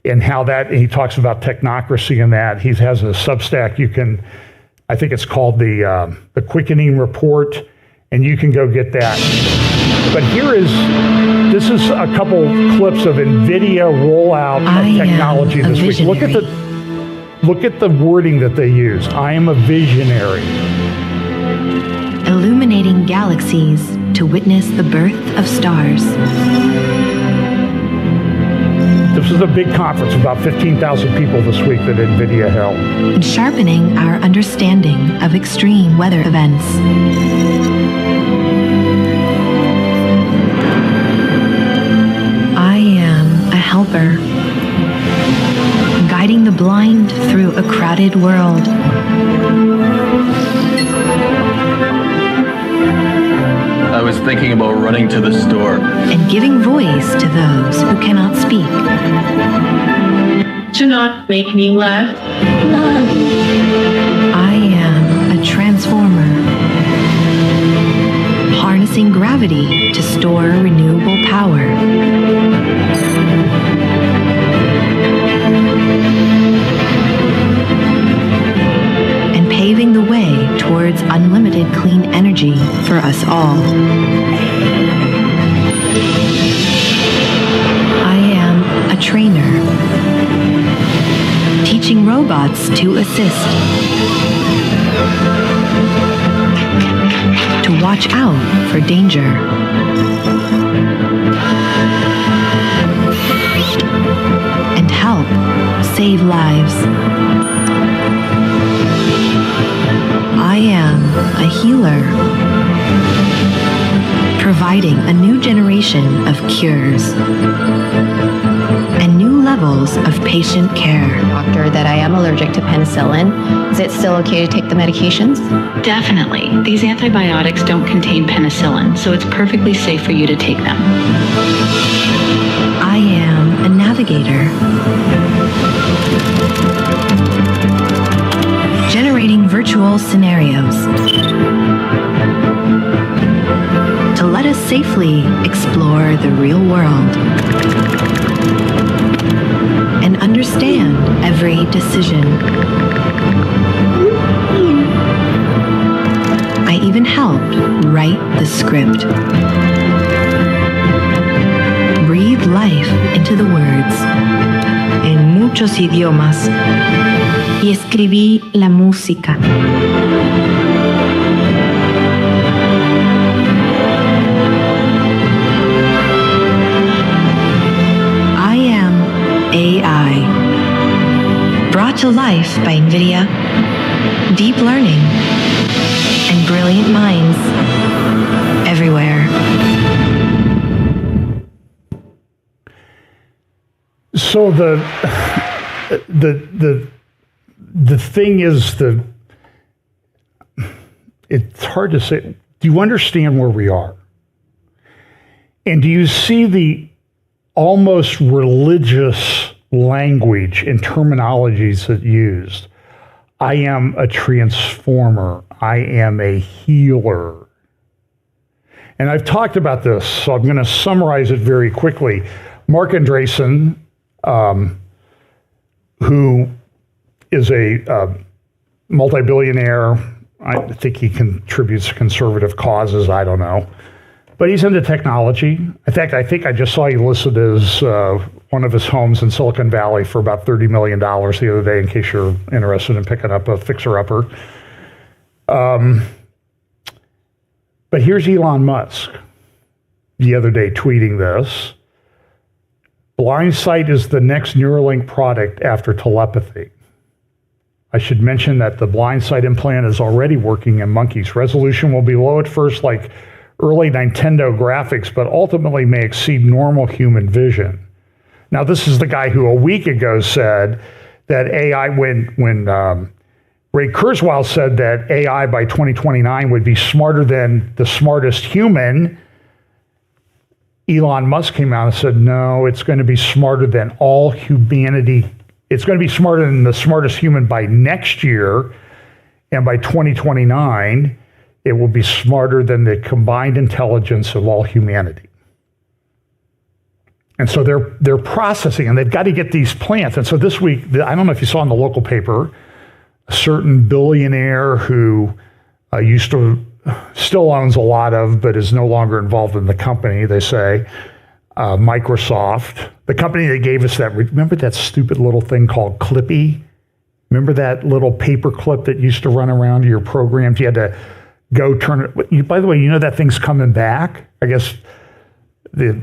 and how that, and he talks about technocracy in that. He has a Substack. You can, I think it's called the Quickening Report, and you can go get that. But this is a couple clips of NVIDIA rollout of technology this week. Look at the wording that they use. I am a visionary. Illuminating galaxies to witness the birth of stars. This was a big conference, about 15,000 people this week that NVIDIA held. And sharpening our understanding of extreme weather events. I am a helper, guiding the blind through a crowded world. I was thinking about running to the store. And giving voice to those who cannot speak. Do not make me laugh. I am a transformer, harnessing gravity to store renewable power. And paving the way towards unlimited clean energy for us all. I am a trainer, teaching robots to assist, to watch out for danger, and help save lives. I am a healer, providing a new generation of cures and new levels of patient care. Doctor, that I am allergic to penicillin. Is it still okay to take the medications? Definitely. These antibiotics don't contain penicillin, so it's perfectly safe for you to take them. I am a navigator, generating virtual scenarios to let us safely explore the real world and understand every decision. I even helped write the script. Breathe life into the words en muchos idiomas y escribí la música. I am AI, brought to life by NVIDIA, deep learning, and brilliant minds everywhere. So the thing is, it's hard to say. Do you understand where we are? And do you see the almost religious language and terminologies that used? I am a transformer. I am a healer. And I've talked about this, so I'm going to summarize it very quickly. Mark Andreessen, who is a multi-billionaire. I think he contributes to conservative causes. I don't know. But he's into technology. In fact, I think I just saw he listed as one of his homes in Silicon Valley for about $30 million the other day, in case you're interested in picking up a fixer-upper. But here's Elon Musk the other day tweeting this. Blind sight is the next Neuralink product after telepathy. I should mention that the blind sight implant is already working in monkeys. Resolution will be low at first, like early Nintendo graphics, but ultimately may exceed normal human vision. Now, this is the guy who a week ago said that AI, when Ray Kurzweil said that AI by 2029 would be smarter than the smartest human, Elon Musk came out and said, no, it's going to be smarter than all humanity. It's going to be smarter than the smartest human by next year. And by 2029, it will be smarter than the combined intelligence of all humanity. And so they're processing, and they've got to get these plants. And so this week, I don't know if you saw in the local paper, a certain billionaire who still owns a lot of, but is no longer involved in the company, they say, Microsoft, the company that gave us that, remember that stupid little thing called Clippy? Remember that little paper clip that used to run around your programs? You had to go turn it. By the way, you know that thing's coming back? I guess the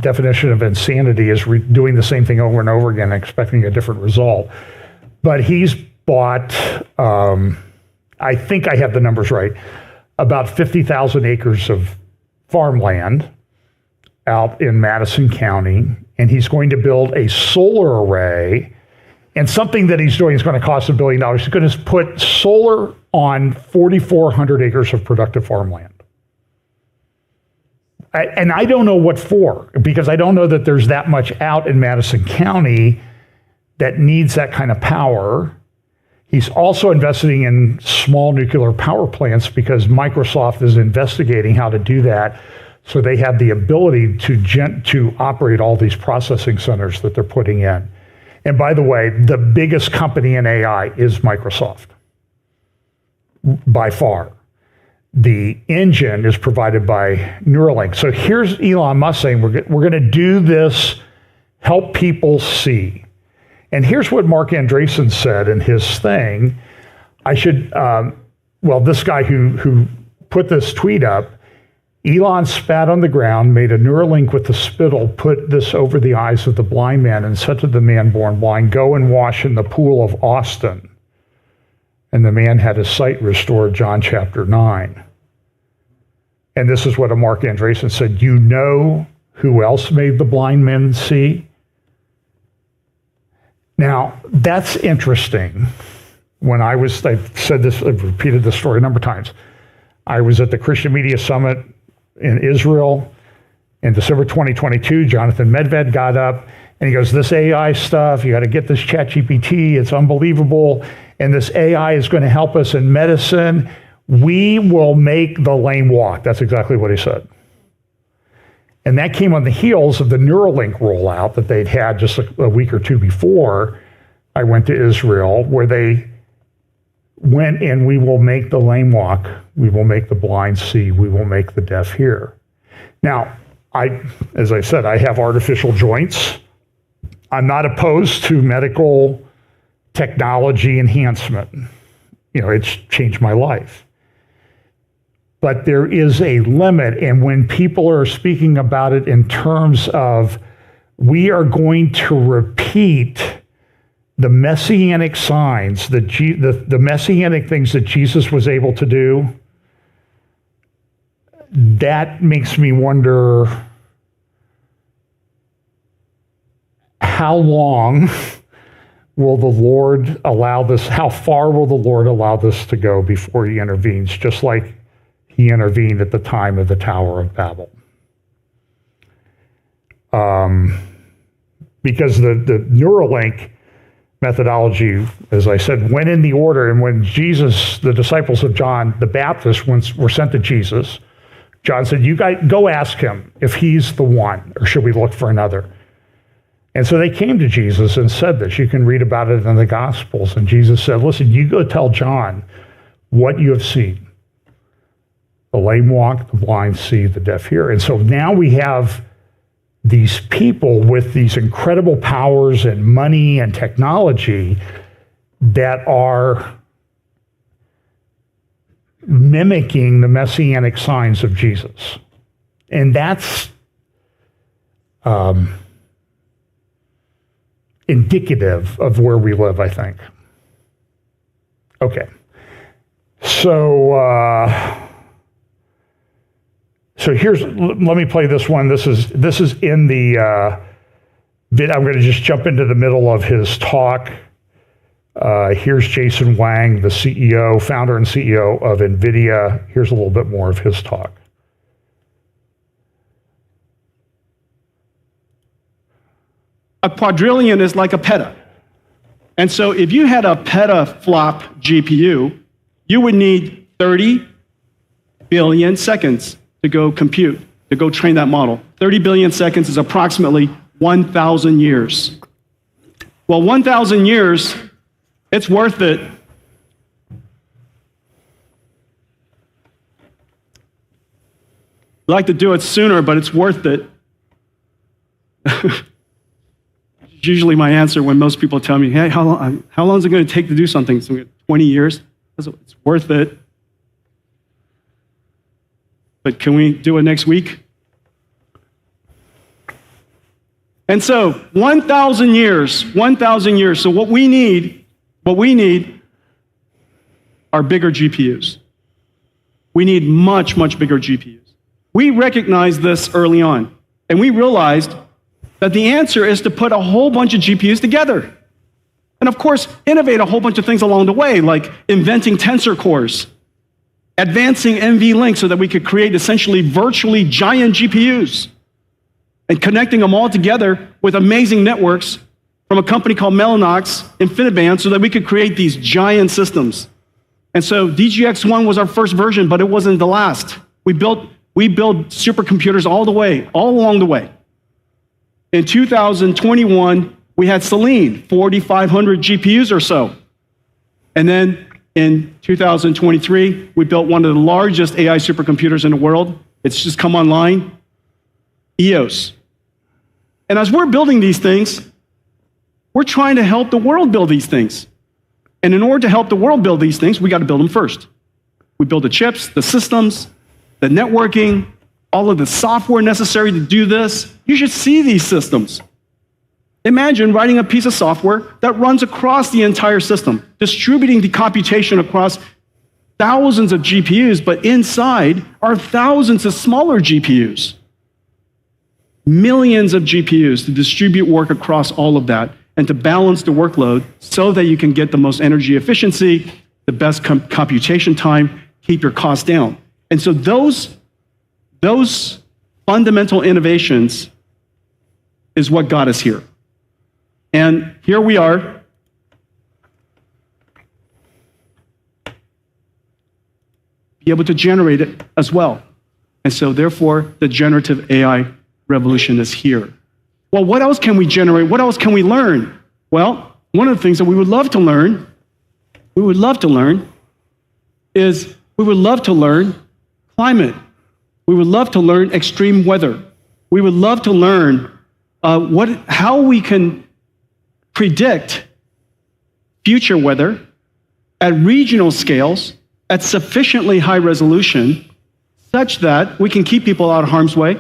definition of insanity is doing the same thing over and over again, expecting a different result. But he's bought, I think I have the numbers right, about 50,000 acres of farmland out in Madison County, and he's going to build a solar array. And something that he's doing is going to cost $1 billion. He's going to put solar on 4,400 acres of productive farmland. And I don't know what for, because I don't know that there's that much out in Madison County that needs that kind of power. He's also investing in small nuclear power plants because Microsoft is investigating how to do that, so they have the ability to operate all these processing centers that they're putting in. And by the way, the biggest company in AI is Microsoft, by far. The engine is provided by Neuralink. So here's Elon Musk saying, we're going to do this, help people see. And here's what Mark Andreessen said in his thing. This guy who put this tweet up, Elon spat on the ground, made a Neuralink with the spittle, put this over the eyes of the blind man, and said to the man born blind, go and wash in the pool of Austin. And the man had his sight restored, John chapter 9. And this is what a Mark Andreessen said, you know who else made the blind men see? Now, that's interesting. I've said this, I've repeated this story a number of times. I was at the Christian Media Summit in Israel in December 2022. Jonathan Medved got up and he goes, this AI stuff, you got to get this ChatGPT, it's unbelievable. And this AI is going to help us in medicine. We will make the lame walk. That's exactly what he said. And that came on the heels of the Neuralink rollout that they'd had just a week or two before I went to Israel, where they went and we will make the lame walk, we will make the blind see, we will make the deaf hear. Now, as I said, I have artificial joints. I'm not opposed to medical technology enhancement. It's changed my life. But there is a limit, and when people are speaking about it in terms of we are going to repeat the messianic signs, the messianic things that Jesus was able to do, that makes me wonder how long will the Lord allow this, how far will the Lord allow this to go before he intervenes, just like he intervened at the time of the Tower of Babel. Because the Neuralink methodology, as I said, went in the order, and when the disciples of John the Baptist were sent to Jesus, John said, you guys go ask him if he's the one, or should we look for another? And so they came to Jesus and said this. You can read about it in the Gospels. And Jesus said, listen, you go tell John what you have seen. The lame walk, the blind see, the deaf hear. And so now we have these people with these incredible powers and money and technology that are mimicking the messianic signs of Jesus. And that's indicative of where we live, I think. Okay. So here's, let me play this one. This is in the I'm going to just jump into the middle of his talk. Here's Jason Wang, the CEO, founder and CEO of Nvidia. Here's a little bit more of his talk. A quadrillion is like a peta. And so if you had a petaflop GPU, you would need 30 billion seconds to go compute, to go train that model. 30 billion seconds is approximately 1,000 years. Well, 1,000 years, it's worth it. I'd like to do it sooner, but it's worth it. It's usually my answer when most people tell me, hey, how long is it going to take to do something? So 20 years? It's worth it. But can we do it next week? And so 1,000 years, 1,000 years. So what we need are bigger GPUs. We need much, much bigger GPUs. We recognized this early on, and we realized that the answer is to put a whole bunch of GPUs together. And of course, innovate a whole bunch of things along the way, like inventing tensor cores, advancing NVLink so that we could create essentially virtually giant GPUs, and connecting them all together with amazing networks from a company called Mellanox, InfiniBand, so that we could create these giant systems. And so DGX-1 was our first version, but it wasn't the last. We built supercomputers all along the way. In 2021, we had Selene, 4,500 GPUs or so. And then in 2023, we built one of the largest AI supercomputers in the world. It's just come online, EOS. And as we're building these things, we're trying to help the world build these things. And in order to help the world build these things, we got to build them first. We build the chips, the systems, the networking, all of the software necessary to do this. You should see these systems. Imagine writing a piece of software that runs across the entire system, distributing the computation across thousands of GPUs, but inside are thousands of smaller GPUs. Millions of GPUs to distribute work across all of that and to balance the workload so that you can get the most energy efficiency, the best computation time, keep your costs down. And so those fundamental innovations is what got us here. And here we are. Be able to generate it as well. And so therefore, the generative AI revolution is here. Well, what else can we generate? What else can we learn? Well, one of the things that we would love to learn is climate. We would love to learn extreme weather. We would love to learn how we can predict future weather at regional scales at sufficiently high resolution such that we can keep people out of harm's way.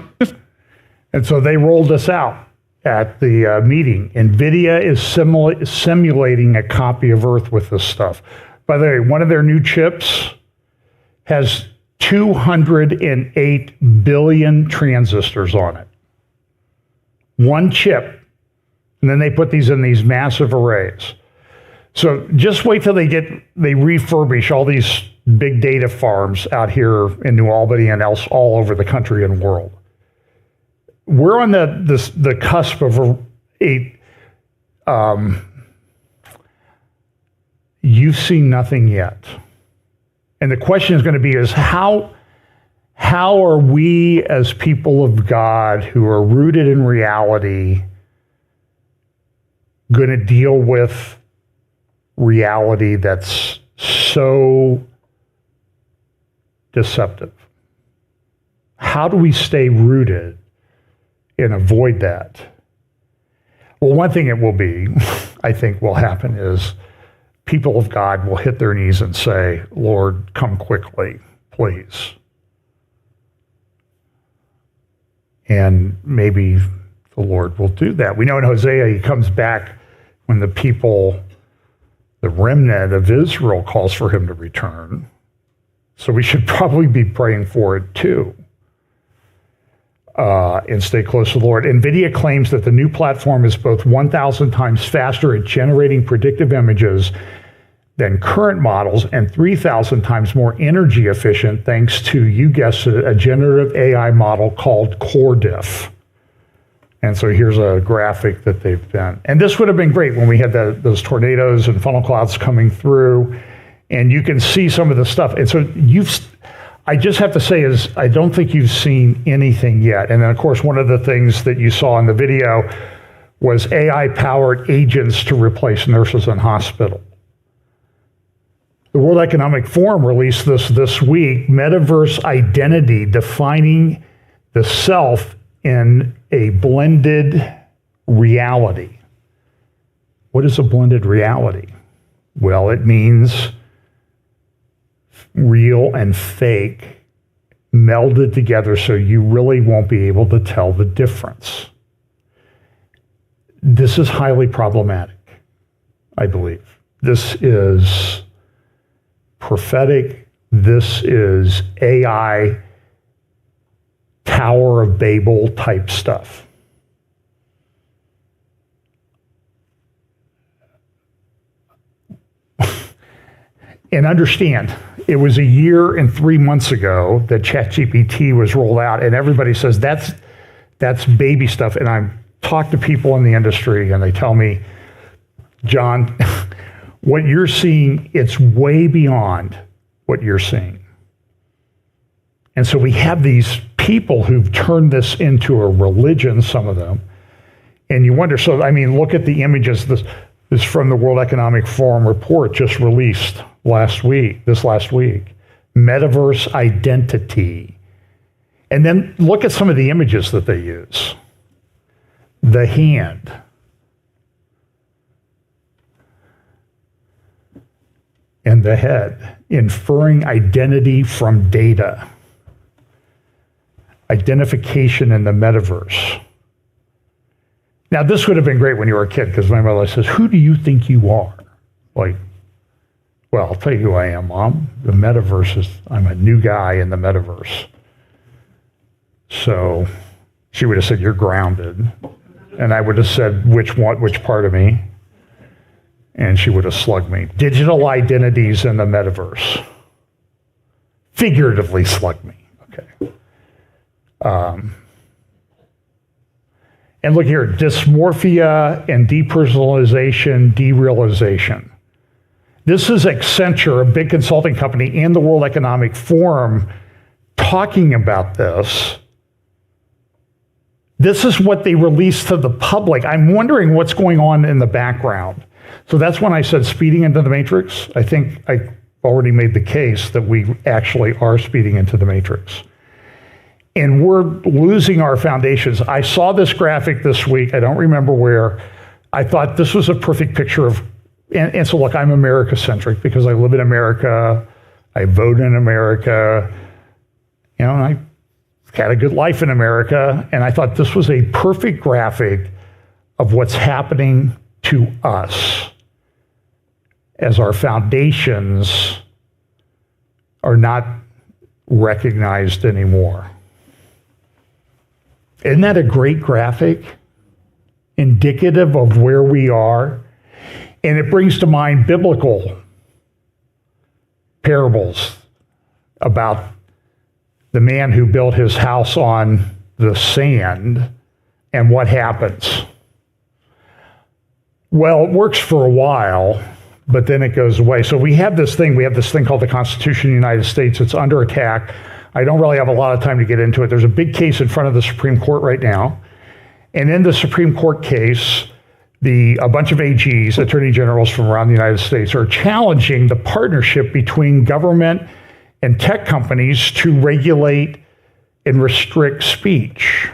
And so they rolled this out at the meeting. Nvidia is simulating a copy of Earth with this stuff. By the way, one of their new chips has 208 billion transistors on it. One chip. And then they put these in these massive arrays. So just wait till they refurbish all these big data farms out here in New Albany and else all over the country and world. We're on the cusp of you've seen nothing yet. And the question is going to be how are we as people of God who are rooted in reality going to deal with reality that's so deceptive? How do we stay rooted and avoid that? Well, one thing it will be, I think will happen is people of God will hit their knees and say, Lord, come quickly, please. And maybe the Lord will do that. We know in Hosea, he comes back when the people, the remnant of Israel, calls for him to return. So we should probably be praying for it too. and stay close to the Lord. Nvidia claims that the new platform is both 1,000 times faster at generating predictive images than current models and 3,000 times more energy efficient thanks to, you guessed it, a generative AI model called CoreDiff. And so here's a graphic that they've done. And this would have been great when we had those tornadoes and funnel clouds coming through, and you can see some of the stuff. And so I just have to say is I don't think you've seen anything yet. And then, of course, one of the things that you saw in the video was AI-powered agents to replace nurses in hospital. The World Economic Forum released this week, Metaverse Identity, defining the self in a blended reality. What is a blended reality? Well, it means real and fake melded together so you really won't be able to tell the difference. This is highly problematic, I believe. This is prophetic. This is AI Tower of Babel type stuff. And understand, it was a year and 3 months ago that ChatGPT was rolled out, and everybody says that's baby stuff. And I talk to people in the industry, and they tell me, John, what you're seeing, it's way beyond what you're seeing. And so we have these people who've turned this into a religion, some of them, and you wonder, so, I mean, look at the images. This is from the World Economic Forum report just released this last week. Metaverse identity. And then look at some of the images that they use. The hand. And the head, inferring identity from data. Identification in the metaverse. Now, this would have been great when you were a kid, because my mother says, who do you think you are? Like, well, I'll tell you who I am, Mom. The metaverse is, I'm a new guy in the metaverse. So she would have said, you're grounded. And I would have said, which part of me? And she would have slugged me. Digital identities in the metaverse. Figuratively slugged me. Okay. And look here, dysmorphia and depersonalization, derealization. This is Accenture, a big consulting company, and the World Economic Forum talking about this. This is what they released to the public. I'm wondering what's going on in the background. So that's when I said speeding into the matrix. I think I already made the case that we actually are speeding into the matrix. And we're losing our foundations. I saw this graphic this week. I don't remember where. I thought this was a perfect picture of, and so look, I'm America-centric because I live in America. I vote in America. You know, and I had a good life in America. And I thought this was a perfect graphic of what's happening to us as our foundations are not recognized anymore. Isn't that a great graphic? Indicative of where we are. And it brings to mind biblical parables about the man who built his house on the sand and what happens. Well, it works for a while, but then it goes away. So we have this thing called the Constitution of the United States. It's under attack. I don't really have a lot of time to get into it. There's a big case in front of the Supreme Court right now. And in the Supreme Court case, a bunch of AGs, attorney generals from around the United States, are challenging the partnership between government and tech companies to regulate and restrict speech.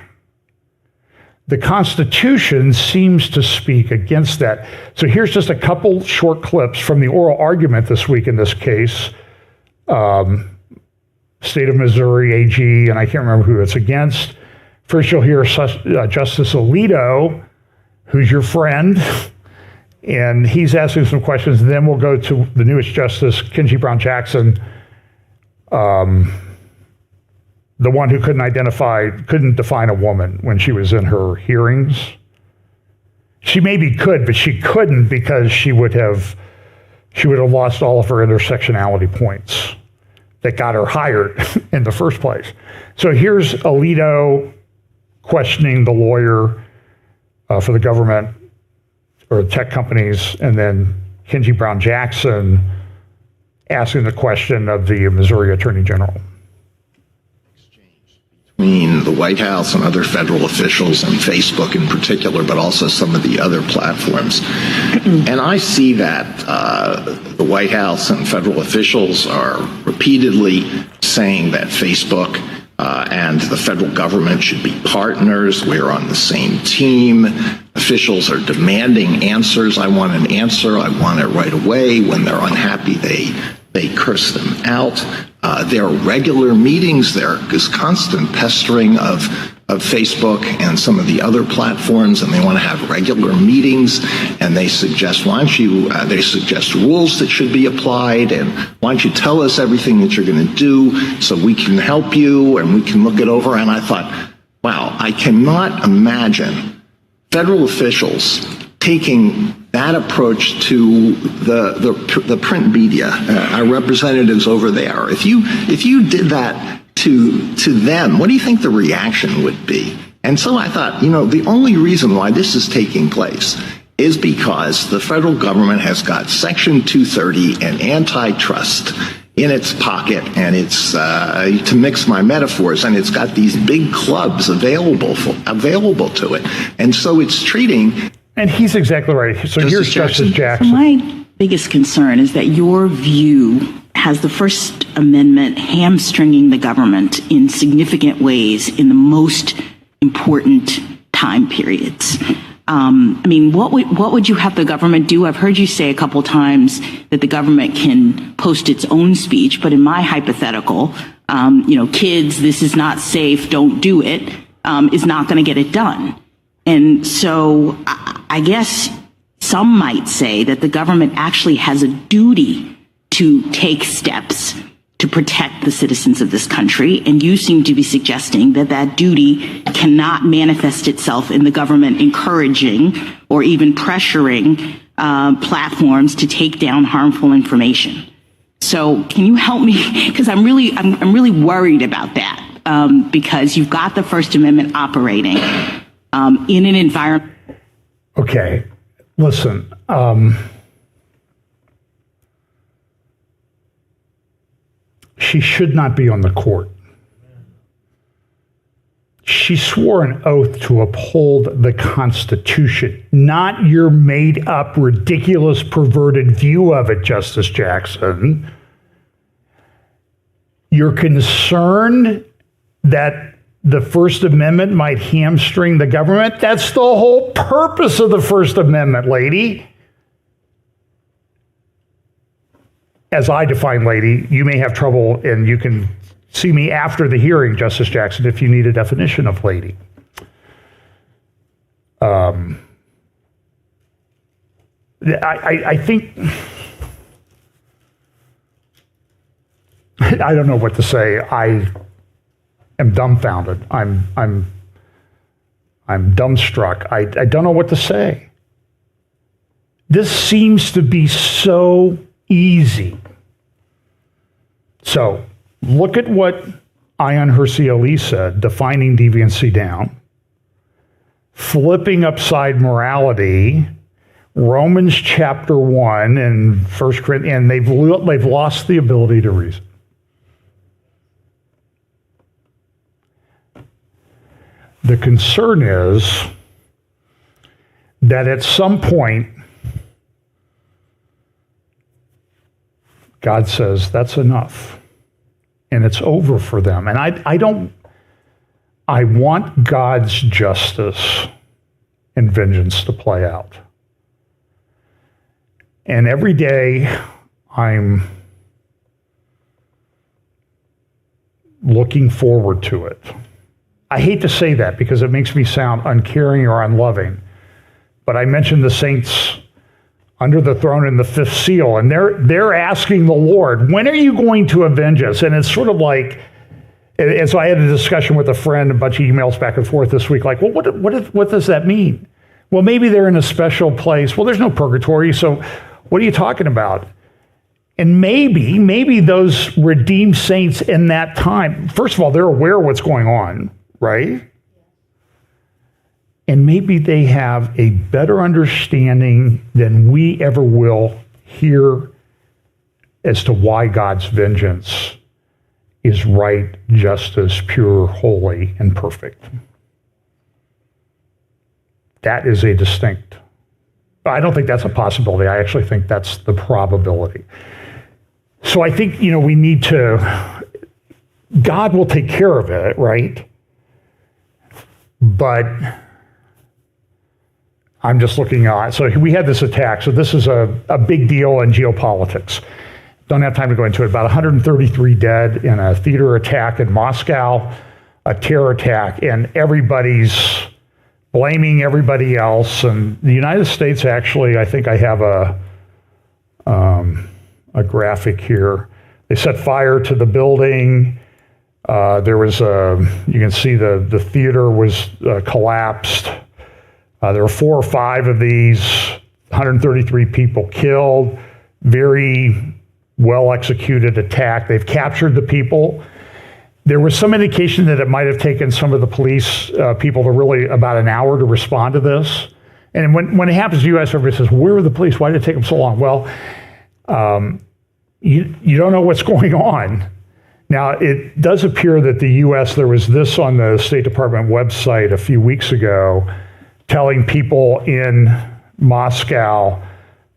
The Constitution seems to speak against that. So here's just a couple short clips from the oral argument this week in this case. State of Missouri AG, and I can't remember who it's against. First, you'll hear Justice Alito, who's your friend, and he's asking some questions. And then we'll go to the newest justice, Ketanji Brown Jackson, the one who couldn't define a woman when she was in her hearings. She maybe could, but she couldn't because she would have lost all of her intersectionality points that got her hired in the first place. So here's Alito questioning the lawyer for the government or tech companies, and then Ketanji Brown Jackson asking the question of the Missouri Attorney General. Between the White House and other federal officials and Facebook in particular, but also some of the other platforms. And I see that the White House and federal officials are repeatedly saying that Facebook and the federal government should be partners. We're on the same team. Officials are demanding answers. I want an answer. I want it right away. When they're unhappy, they curse them out. There are regular meetings. There is constant pestering of Facebook and some of the other platforms, and they want to have regular meetings. And they suggest, they suggest rules that should be applied, and why don't you tell us everything that you're going to do so we can help you and we can look it over. And I thought, wow, I cannot imagine federal officials taking that approach to the print media, our representatives over there. If you did that to them, what do you think the reaction would be? And so I thought, the only reason why this is taking place is because the federal government has got Section 230 and antitrust in its pocket, and it's to mix my metaphors, and it's got these big clubs available to it, and so it's treating. And he's exactly right. So here's Justice Jackson. So my biggest concern is that your view has the First Amendment hamstringing the government in significant ways in the most important time periods. What would you have the government do? I've heard you say a couple times that the government can post its own speech, but in my hypothetical, kids, this is not safe, don't do it, is not going to get it done. And so I guess some might say that the government actually has a duty to take steps to protect the citizens of this country. And you seem to be suggesting that that duty cannot manifest itself in the government encouraging or even pressuring platforms to take down harmful information. So can you help me? Because I'm really worried about that because you've got the First Amendment operating in an environment. Okay, listen. She should not be on the court. She swore an oath to uphold the Constitution, not your made-up, ridiculous, perverted view of it, Justice Jackson. You're concerned that the First Amendment might hamstring the government? That's the whole purpose of the First Amendment, lady. As I define lady, you may have trouble, and you can see me after the hearing, Justice Jackson, if you need a definition of lady. I think, I don't know what to say. I am dumbfounded. I'm dumbstruck. I don't know what to say. This seems to be so easy. So look at what Ayaan Hirsi Ali said, defining deviancy down, flipping upside morality, Romans chapter 1 and 1 Corinthians, and they've lost the ability to reason. The concern is that at some point, God says, that's enough. And it's over for them. And I want God's justice and vengeance to play out. And every day I'm looking forward to it. I hate to say that because it makes me sound uncaring or unloving. But I mentioned the saints under the throne in the fifth seal, and they're asking the Lord, when are you going to avenge us? And it's sort of like, And so I had a discussion with a friend, a bunch of emails back and forth this week, like, well, what does that mean? Well, maybe they're in a special place. Well, there's no purgatory, so what are you talking about? And maybe those redeemed saints in that time, first of all, they're aware of what's going on, right? And maybe they have a better understanding than we ever will here as to why God's vengeance is right, justice, pure, holy, and perfect. That is a distinct. I don't think that's a possibility. I actually think that's the probability. So I think, we need to, God will take care of it, right? But I'm just looking at, so we had this attack. So this is a big deal in geopolitics. Don't have time to go into it. About 133 dead in a theater attack in Moscow, a terror attack, and everybody's blaming everybody else. And the United States actually, I think I have a graphic here. They set fire to the building. There was you can see the theater was collapsed. There were 4 or 5 of these, 133 people killed. Very well executed attack. They've captured the people. There was some indication that it might have taken some of the police people to really about an hour to respond to this. And when it happens to the U.S., everybody says, where were the police? Why did it take them so long? Well, you don't know what's going on. Now, it does appear that the U.S., there was this on the State Department website a few weeks ago, telling people in Moscow,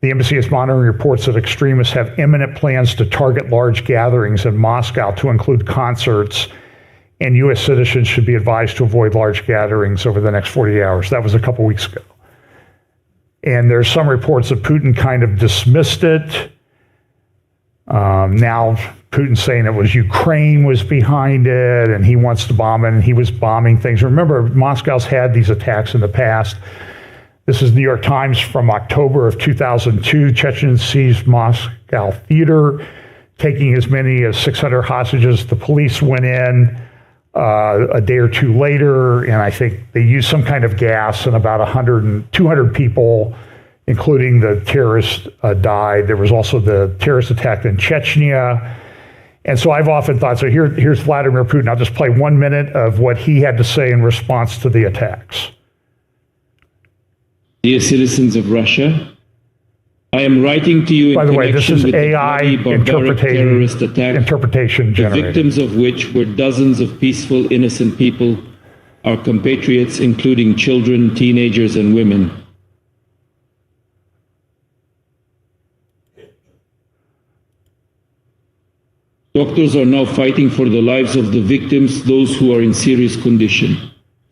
the embassy is monitoring reports that extremists have imminent plans to target large gatherings in Moscow to include concerts, and U.S. citizens should be advised to avoid large gatherings over the next 48 hours. That was a couple weeks ago. And there's some reports that Putin kind of dismissed it. Now Putin's saying it was Ukraine was behind it, and he wants to bomb it, and he was bombing things. Remember, Moscow's had these attacks in the past. This is New York Times from October of 2002. Chechens seized Moscow theater, taking as many as 600 hostages. The police went in a day or two later, and I think they used some kind of gas, and about 200 people, including the terrorists, died. There was also the terrorist attack in Chechnya. And so I've often thought, so here's Vladimir Putin. I'll just play 1 minute of what he had to say in response to the attacks. Dear citizens of Russia, I am writing to you in connection with the bloody, barbaric terrorist attack, the victims of which were dozens of peaceful, innocent people, our compatriots, including children, teenagers, and women. Doctors are now fighting for the lives of the victims, those who are in serious condition.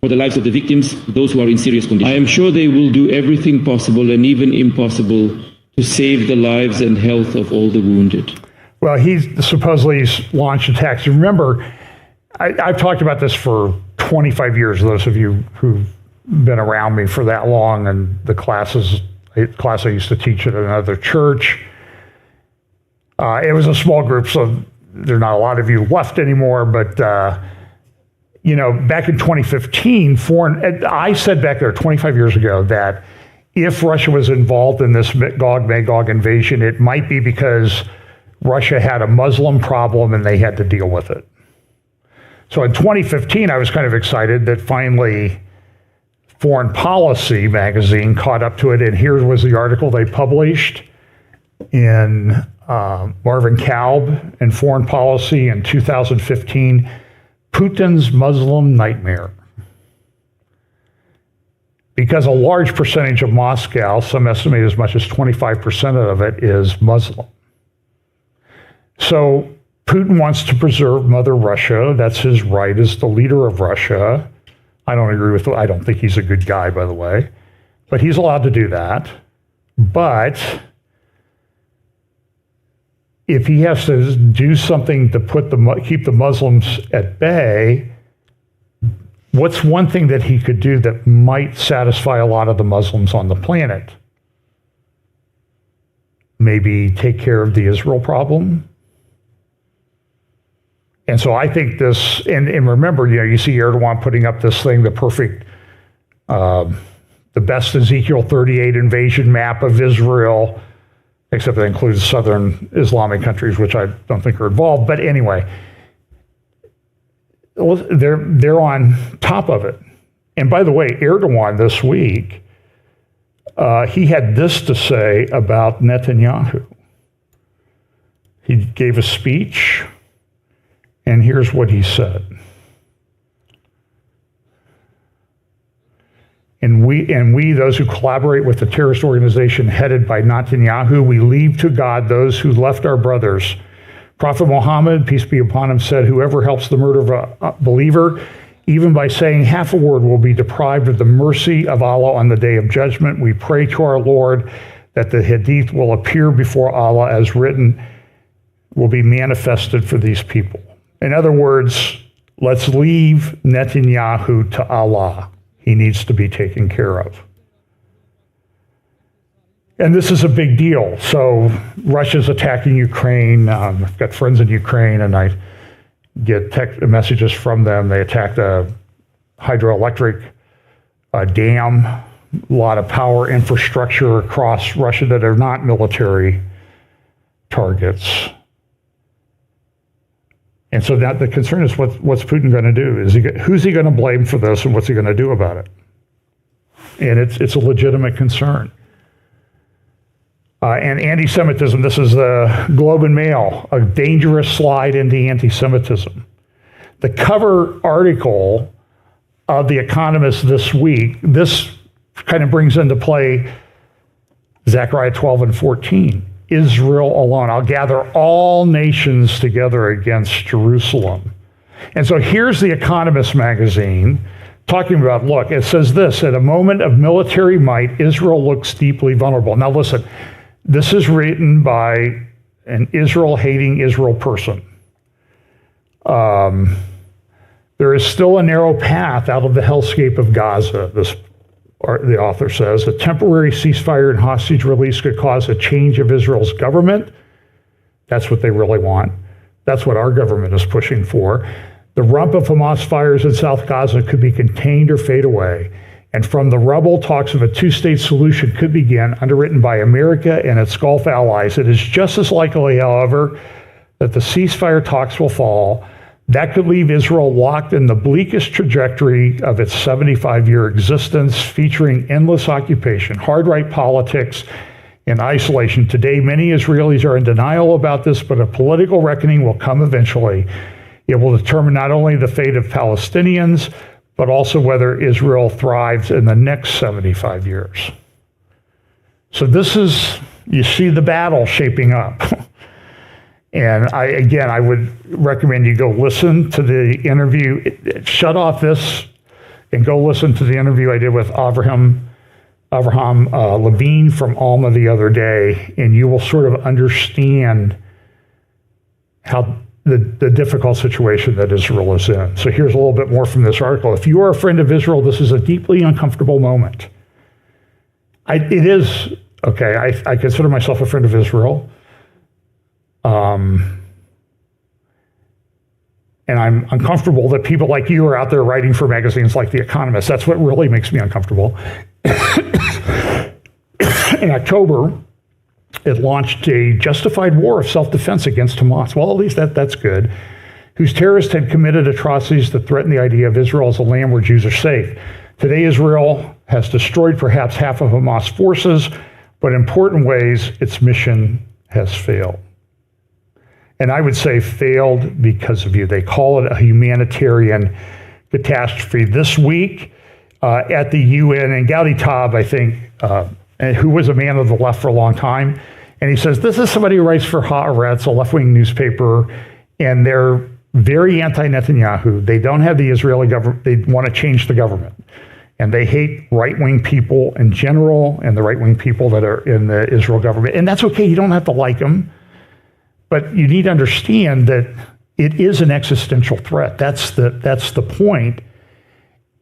For the lives of the victims, those who are in serious condition. I am sure they will do everything possible and even impossible to save the lives and health of all the wounded. Well, he's supposedly launched attacks. Remember, I've talked about this for 25 years, those of you who've been around me for that long, and the class I used to teach at another church. It was a small group, so there are not a lot of you left anymore, but back in 2015, I said back there 25 years ago that if Russia was involved in this Gog-Magog invasion, it might be because Russia had a Muslim problem and they had to deal with it. So in 2015, I was kind of excited that finally Foreign Policy magazine caught up to it, and here was the article they published in Marvin Kalb in Foreign Policy in 2015, Putin's Muslim Nightmare. Because a large percentage of Moscow, some estimate as much as 25% of it, is Muslim. So Putin wants to preserve Mother Russia. That's his right as the leader of Russia. I don't think he's a good guy, by the way, but he's allowed to do that. But if he has to do something to keep the Muslims at bay, what's one thing that he could do that might satisfy a lot of the Muslims on the planet? Maybe take care of the Israel problem? And so I think this, and remember, you see Erdogan putting up this thing, the perfect, the best Ezekiel 38 invasion map of Israel, except that includes southern Islamic countries, which I don't think are involved. But anyway, they're on top of it. And by the way, Erdogan this week, he had this to say about Netanyahu. He gave a speech, and here's what he said. And we, those who collaborate with the terrorist organization headed by Netanyahu, we leave to God those who left our brothers. Prophet Muhammad, peace be upon him, said, whoever helps the murder of a believer, even by saying half a word, will be deprived of the mercy of Allah on the day of judgment. We pray to our Lord that the hadith will appear before Allah as written, will be manifested for these people. In other words, let's leave Netanyahu to Allah. He needs to be taken care of. And this is a big deal. So Russia's attacking Ukraine. I've got friends in Ukraine, and I get text messages from them. They attacked a hydroelectric dam, a lot of power infrastructure across Russia that are not military targets. And so that the concern is what's Putin going to do? Who's he going to blame for this, and what's he going to do about it? And it's a legitimate concern. And anti-Semitism, this is the Globe and Mail, a dangerous slide into anti-Semitism. The cover article of The Economist this week, this kind of brings into play Zechariah 12 and 14. Israel alone. I'll gather all nations together against Jerusalem. And so here's The Economist magazine talking about, look, it says this, at a moment of military might, Israel looks deeply vulnerable. Now listen, this is written by an Israel-hating Israel person. There is still a narrow path out of the hellscape of Gaza, the author says. A temporary ceasefire and hostage release could cause a change of Israel's government. That's what they really want. That's what our government is pushing for. The rump of Hamas fires in South Gaza could be contained or fade away. And from the rubble, talks of a two-state solution could begin, underwritten by America and its Gulf allies. It is just as likely, however, that the ceasefire talks will fall. That could leave Israel locked in the bleakest trajectory of its 75-year existence, featuring endless occupation, hard-right politics, and isolation. Today, many Israelis are in denial about this, but a political reckoning will come eventually. It will determine not only the fate of Palestinians, but also whether Israel thrives in the next 75 years. So this is, you see the battle shaping up. And I would recommend you go listen to the interview. Shut off this and go listen to the interview I did with Avraham Levine from Alma the other day, and you will sort of understand how the difficult situation that Israel is in. So here's a little bit more from this article. If you are a friend of Israel, this is a deeply uncomfortable moment. It is, okay, I consider myself a friend of Israel. And I'm uncomfortable that people like you are out there writing for magazines like The Economist. That's what really makes me uncomfortable. In October, it launched a justified war of self-defense against Hamas. Well, at least that's good. Whose terrorists had committed atrocities that threaten the idea of Israel as a land where Jews are safe. Today, Israel has destroyed perhaps half of Hamas forces, but in important ways, its mission has failed. And I would say failed because of you. They call it a humanitarian catastrophe. This week at the UN, and Gaudi Taub, I think, who was a man of the left for a long time, and he says, this is somebody who writes for Haaretz, a left-wing newspaper, and they're very anti-Netanyahu. They don't have the Israeli government. They want to change the government. And they hate right-wing people in general and the right-wing people that are in the Israel government. And that's okay. You don't have to like them. But you need to understand that it is an existential threat. That's the point.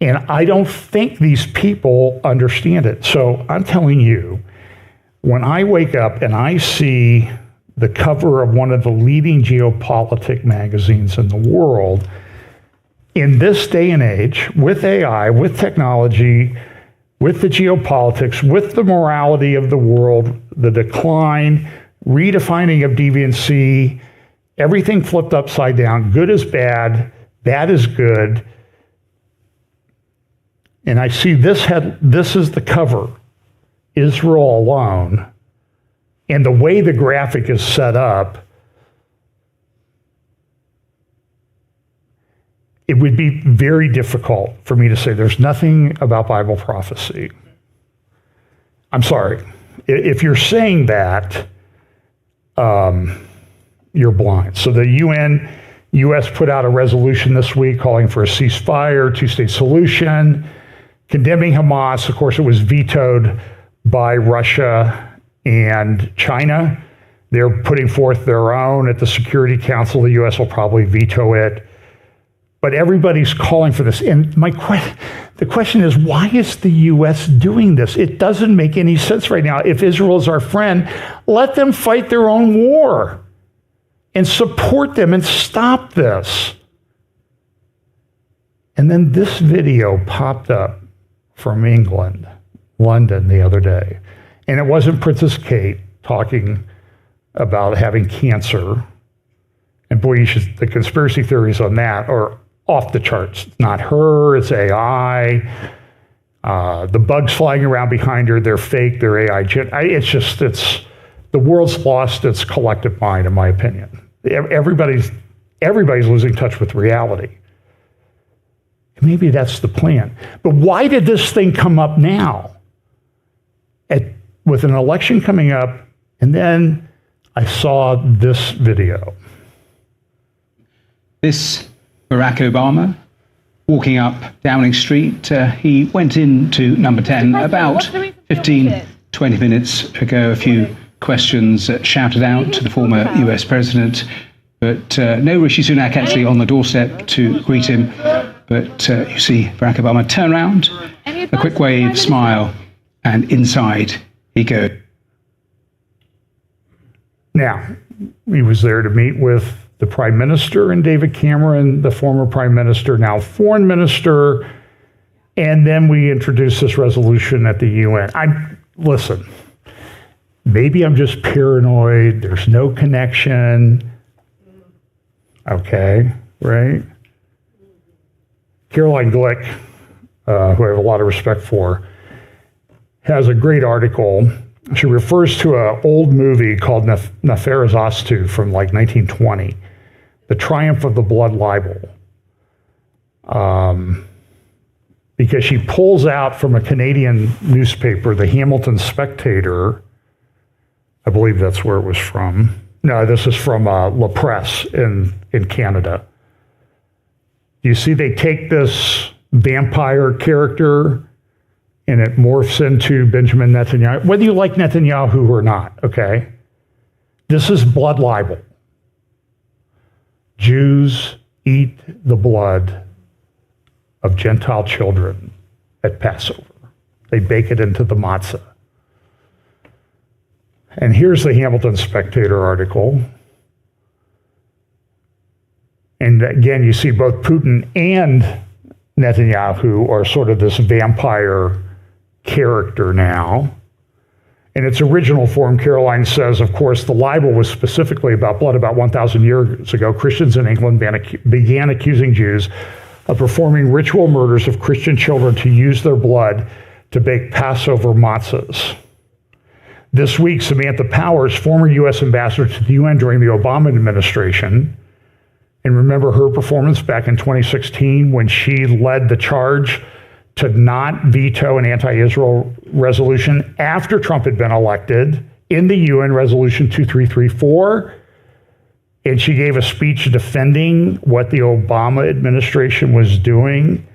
And I don't think these people understand it. So I'm telling you, when I wake up and I see the cover of one of the leading geopolitical magazines in the world. In this day and age, with AI, with technology, with the geopolitics, with the morality of the world, the decline, redefining of deviancy, everything flipped upside down, good is bad, bad is good. And I see this is the cover, Israel alone. And the way the graphic is set up, it would be very difficult for me to say there's nothing about Bible prophecy. I'm sorry. If you're saying that, you're blind. So the U.S. put out a resolution this week calling for a ceasefire, two-state solution, condemning Hamas. Of course, it was vetoed by Russia and China. They're putting forth their own at the Security Council. The U.S. will probably veto it. But everybody's calling for this. And the question is, why is the U.S. doing this? It doesn't make any sense right now. If Israel is our friend, let them fight their own war and support them and stop this. And then this video popped up from England, London, the other day. And it wasn't Princess Kate talking about having cancer. And boy, the conspiracy theories on that are off the charts. It's not her, it's AI. The bugs flying around behind her, they're fake, they're AI. The world's lost its collective mind, in my opinion. Everybody's losing touch with reality. Maybe that's the plan. But why did this thing come up now? With an election coming up, and then I saw this video. This Barack Obama walking up Downing Street. He went into number 10 about 15, 20 minutes ago. A few questions shouted out to the former US president, but no Rishi Sunak actually on the doorstep to greet him. But you see Barack Obama turn around, a quick wave, smile, and inside he goes. Now, he was there to meet with the Prime Minister and David Cameron, the former Prime Minister, now Foreign Minister, and then we introduced this resolution at the UN. Listen, maybe I'm just paranoid. There's no connection. Okay, right? Caroline Glick, who I have a lot of respect for, has a great article. She refers to an old movie called Nosferatu from like 1920, The Triumph of the Blood Libel. Because she pulls out from a Canadian newspaper, the Hamilton Spectator. I believe that's where it was from. No, this is from La Presse in Canada. You see, they take this vampire character and it morphs into Benjamin Netanyahu, whether you like Netanyahu or not, okay? This is blood libel. Jews eat the blood of Gentile children at Passover. They bake it into the matzah. And here's the Hamilton Spectator article. And again, you see both Putin and Netanyahu are sort of this vampire character now. In its original form, Caroline says, of course, the libel was specifically about blood. About 1,000 years ago, Christians in England began accusing Jews of performing ritual murders of Christian children to use their blood to bake Passover matzahs. This week, Samantha Powers, former U.S. ambassador to the UN during the Obama administration, and remember her performance back in 2016 when she led the charge to not veto an anti-Israel resolution after Trump had been elected in the UN Resolution 2334. And she gave a speech defending what the Obama administration was doing.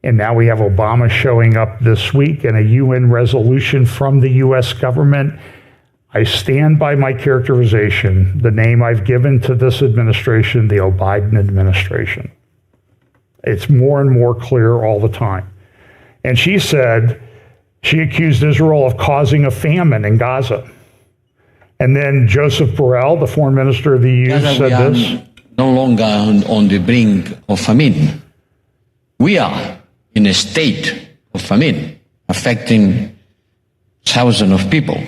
And now we have Obama showing up this week in a UN resolution from the US government. I stand by my characterization, the name I've given to this administration, the Biden administration. It's more and more clear all the time. And she said she accused Israel of causing a famine in Gaza. And then Joseph Borrell, the foreign minister of the EU, said this. No longer on the brink of famine. We are in a state of famine, affecting thousands of people.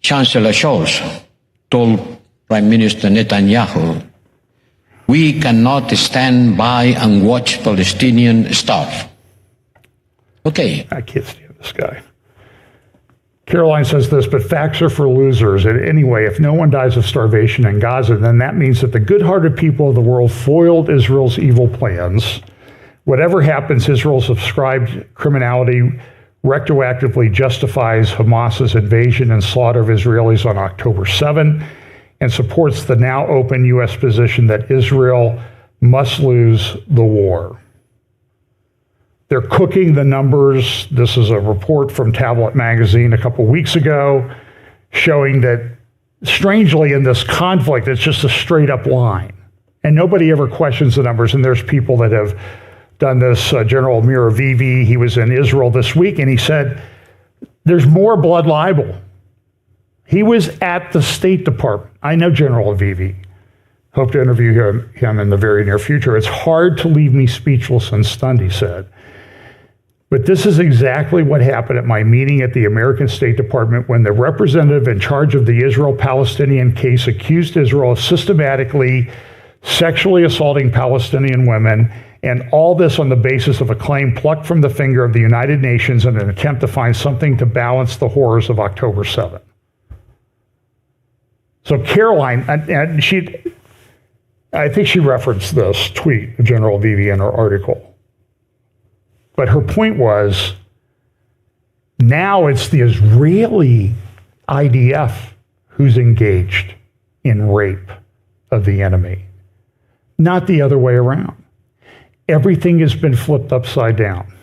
Chancellor Scholz told Prime Minister Netanyahu, we cannot stand by and watch Palestinians starve. Okay. I can't stand this guy. Caroline says this, but facts are for losers. And anyway, if no one dies of starvation in Gaza, then that means that the good-hearted people of the world foiled Israel's evil plans. Whatever happens, Israel's ascribed criminality retroactively justifies Hamas's invasion and slaughter of Israelis on October 7 and supports the now open U.S. position that Israel must lose the war. They're cooking the numbers. This is a report from Tablet Magazine a couple weeks ago showing that, strangely, in this conflict, it's just a straight-up line. And nobody ever questions the numbers. And there's people that have done this. General Miravivi, he was in Israel this week, and he said, there's more blood libel. He was at the State Department. I know General Avivi. Hope to interview him in the very near future. It's hard to leave me speechless and stunned, he said. But this is exactly what happened at my meeting at the American State Department when the representative in charge of the Israel-Palestinian case accused Israel of systematically sexually assaulting Palestinian women, and all this on the basis of a claim plucked from the finger of the United Nations in an attempt to find something to balance the horrors of October 7th. So Caroline, and I think she referenced this tweet of General Avivi in her article. But her point was, now it's the Israeli IDF who's engaged in rape of the enemy, not the other way around. Everything has been flipped upside down.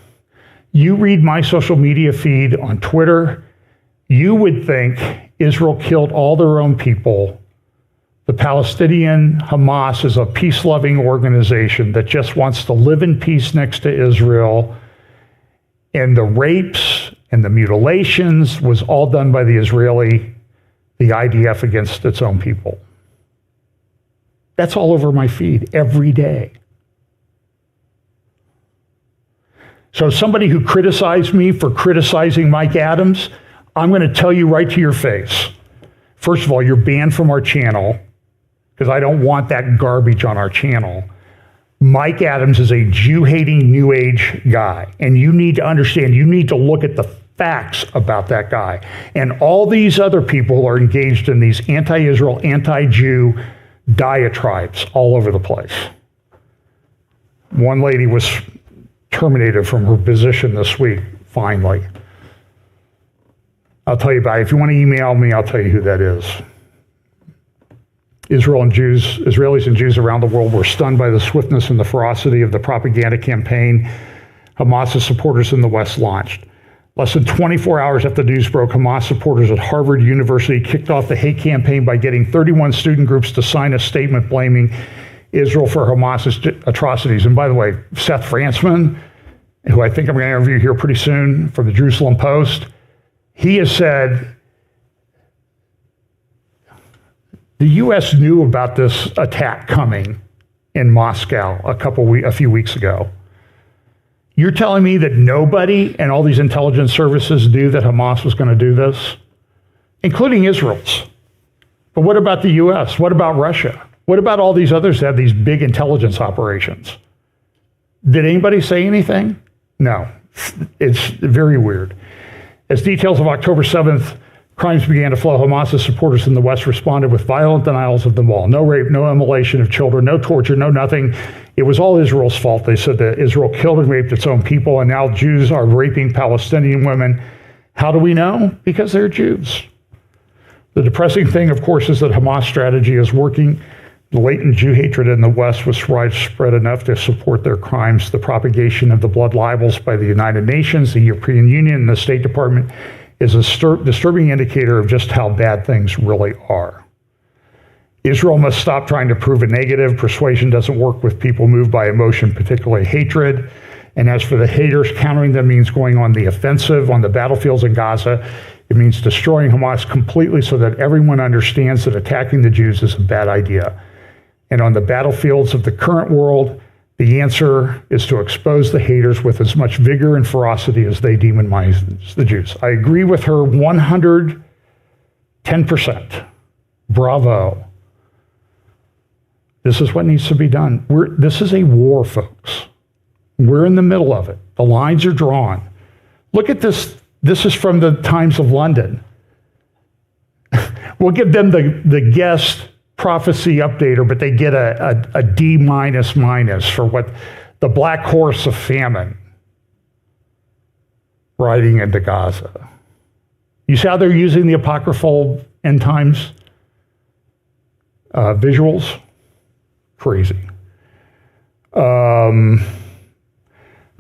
You read my social media feed on Twitter, you would think Israel killed all their own people. The Palestinian Hamas is a peace-loving organization that just wants to live in peace next to Israel. And the rapes and the mutilations was all done by the IDF against its own people. That's all over my feed every day. So somebody who criticized me for criticizing Mike Adams, I'm going to tell you right to your face. First of all, you're banned from our channel because I don't want that garbage on our channel. Mike Adams is a Jew-hating New Age guy, and you need to understand, you need to look at the facts about that guy. And all these other people are engaged in these anti-Israel, anti-Jew diatribes all over the place. One lady was terminated from her position this week, finally. I'll tell you about it. If you want to email me, I'll tell you who that is. Israelis and Jews around the world were stunned by the swiftness and the ferocity of the propaganda campaign Hamas's supporters in the West launched. Less than 24 hours after the news broke, Hamas supporters at Harvard University kicked off the hate campaign by getting 31 student groups to sign a statement blaming Israel for Hamas's atrocities. And by the way, Seth Frantzman, who I think I'm going to interview here pretty soon from the Jerusalem Post, he has said the U.S. knew about this attack coming in Moscow a few weeks ago. You're telling me that nobody and all these intelligence services knew that Hamas was going to do this, including Israel's? But what about the U.S.? What about Russia? What about all these others that have these big intelligence operations? Did anybody say anything? No. It's very weird. As details of October 7th crimes began to flow, Hamas's supporters in the West responded with violent denials of them all. No rape, no immolation of children, no torture, no nothing. It was all Israel's fault. They said that Israel killed and raped its own people, and now Jews are raping Palestinian women. How do we know? Because they're Jews. The depressing thing, of course, is that Hamas strategy is working. The latent Jew hatred in the West was widespread enough to support their crimes. The propagation of the blood libels by the United Nations, the European Union, and the State Department is a disturbing indicator of just how bad things really are. Israel must stop trying to prove a negative. Persuasion doesn't work with people moved by emotion, particularly hatred. And as for the haters, countering them means going on the offensive on the battlefields in Gaza. It means destroying Hamas completely so that everyone understands that attacking the Jews is a bad idea. And on the battlefields of the current world, the answer is to expose the haters with as much vigor and ferocity as they demonize the Jews. I agree with her 110%. Bravo. This is what needs to be done. This is a war, folks. We're in the middle of it. The lines are drawn. Look at this. This is from the Times of London. We'll give them the guest prophecy updater, but they get a D minus for what the black horse of famine riding into Gaza. You see how they're using the apocryphal end times visuals? Crazy.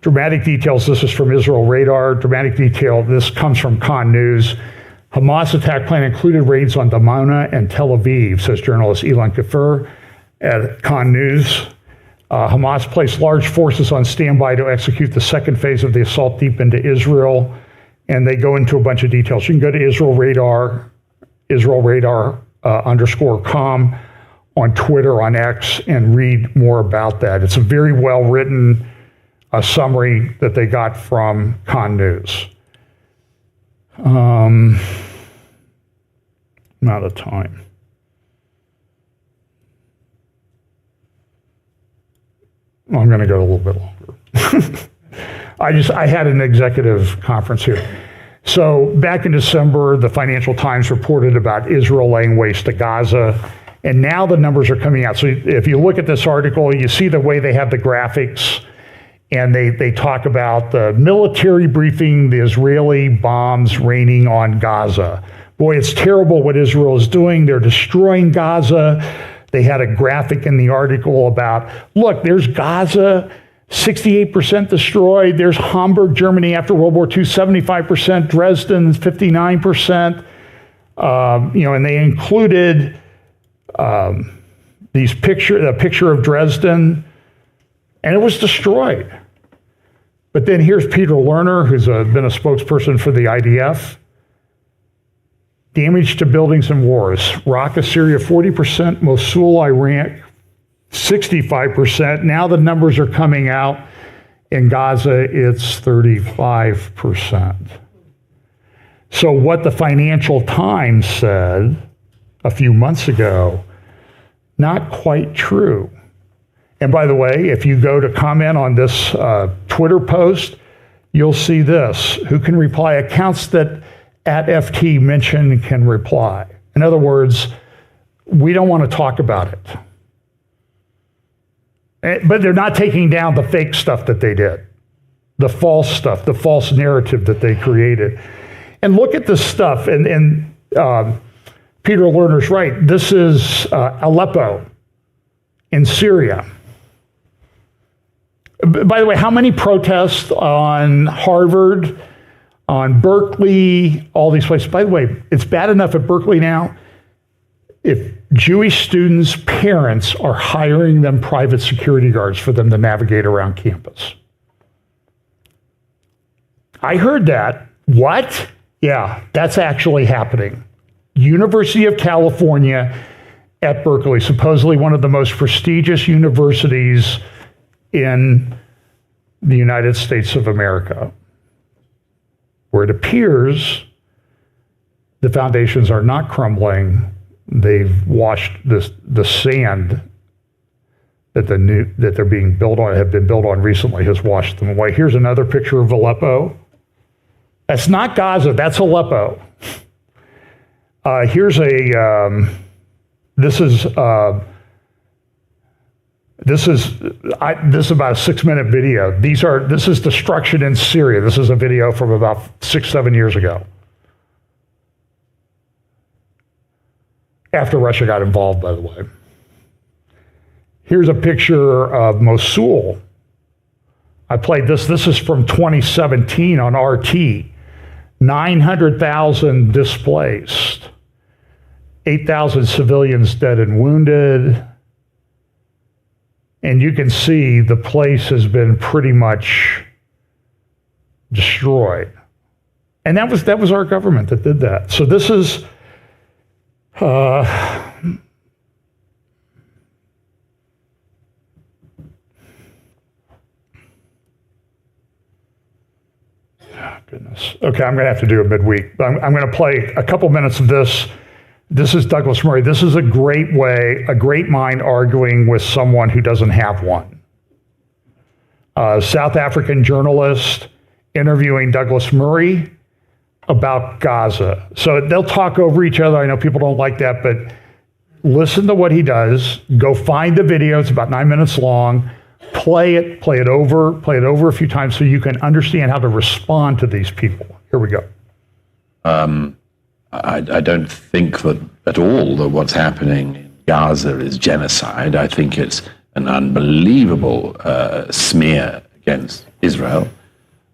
Dramatic details. This is from Israel Radar. Dramatic detail. This comes from Con News. Hamas attack plan included raids on Damona and Tel Aviv, says journalist Ilan Kafir at Con News. Hamas placed large forces on standby to execute the second phase of the assault deep into Israel, and they go into a bunch of details. You can go to Israel Radar _com on Twitter, on X, and read more about that. It's a very well-written summary that they got from Con News. I'm out of time. Well, I'm going to go a little bit longer. I had an executive conference here. So back in December, the Financial Times reported about Israel laying waste to Gaza, and now the numbers are coming out. So if you look at this article, you see the way they have the graphics, and they talk about the military briefing, the Israeli bombs raining on Gaza. Boy, it's terrible what Israel is doing. They're destroying Gaza. They had a graphic in the article about, look, there's Gaza, 68% destroyed. There's Hamburg, Germany after World War II, 75%. Dresden, 59%. And they included a picture of Dresden, and it was destroyed. But then here's Peter Lerner, who's been a spokesperson for the IDF. Damage to buildings and wars. Raqqa, Syria, 40%. Mosul, Iraq, 65%. Now the numbers are coming out. In Gaza, it's 35%. So what the Financial Times said a few months ago, not quite true. And by the way, if you go to comment on this Twitter post, you'll see this. Who can reply? Accounts that at FT mention can reply. In other words, we don't want to talk about it. But they're not taking down the fake stuff that they did, the false stuff, the false narrative that they created. And look at this stuff. And Peter Lerner's right. This is Aleppo in Syria. By the way, how many protests on Harvard, on Berkeley, all these places? By the way, it's bad enough at Berkeley now. If Jewish students' parents are hiring them private security guards for them to navigate around campus. I heard that. What? Yeah, that's actually happening. University of California at Berkeley, supposedly one of the most prestigious universities in the United States of America, where it appears the foundations are not crumbling. They've washed the sand that they're being built on, have been built on recently, has washed them away. Here's another picture of Aleppo. That's not Gaza, that's Aleppo. This is about a 6-minute video. This is destruction in Syria. This is a video from about 6-7 years ago, after Russia got involved, by the way. Here's a picture of Mosul. I played this. This is from 2017 on RT. 900,000 displaced. 8,000 civilians dead and wounded. And you can see the place has been pretty much destroyed. And that was our government that did that. So this is goodness. Okay, I'm going to have to do a midweek. I'm going to play a couple minutes of this. This is Douglas Murray. This is a great way, a great mind arguing with someone who doesn't have one. South African journalist interviewing Douglas Murray about Gaza. So they'll talk over each other. I know people don't like that, but listen to what he does. Go find the video. It's about 9 minutes long. Play it over a few times so you can understand how to respond to these people. Here we go. I don't think that at all that what's happening in Gaza is genocide. I think it's an unbelievable smear against Israel.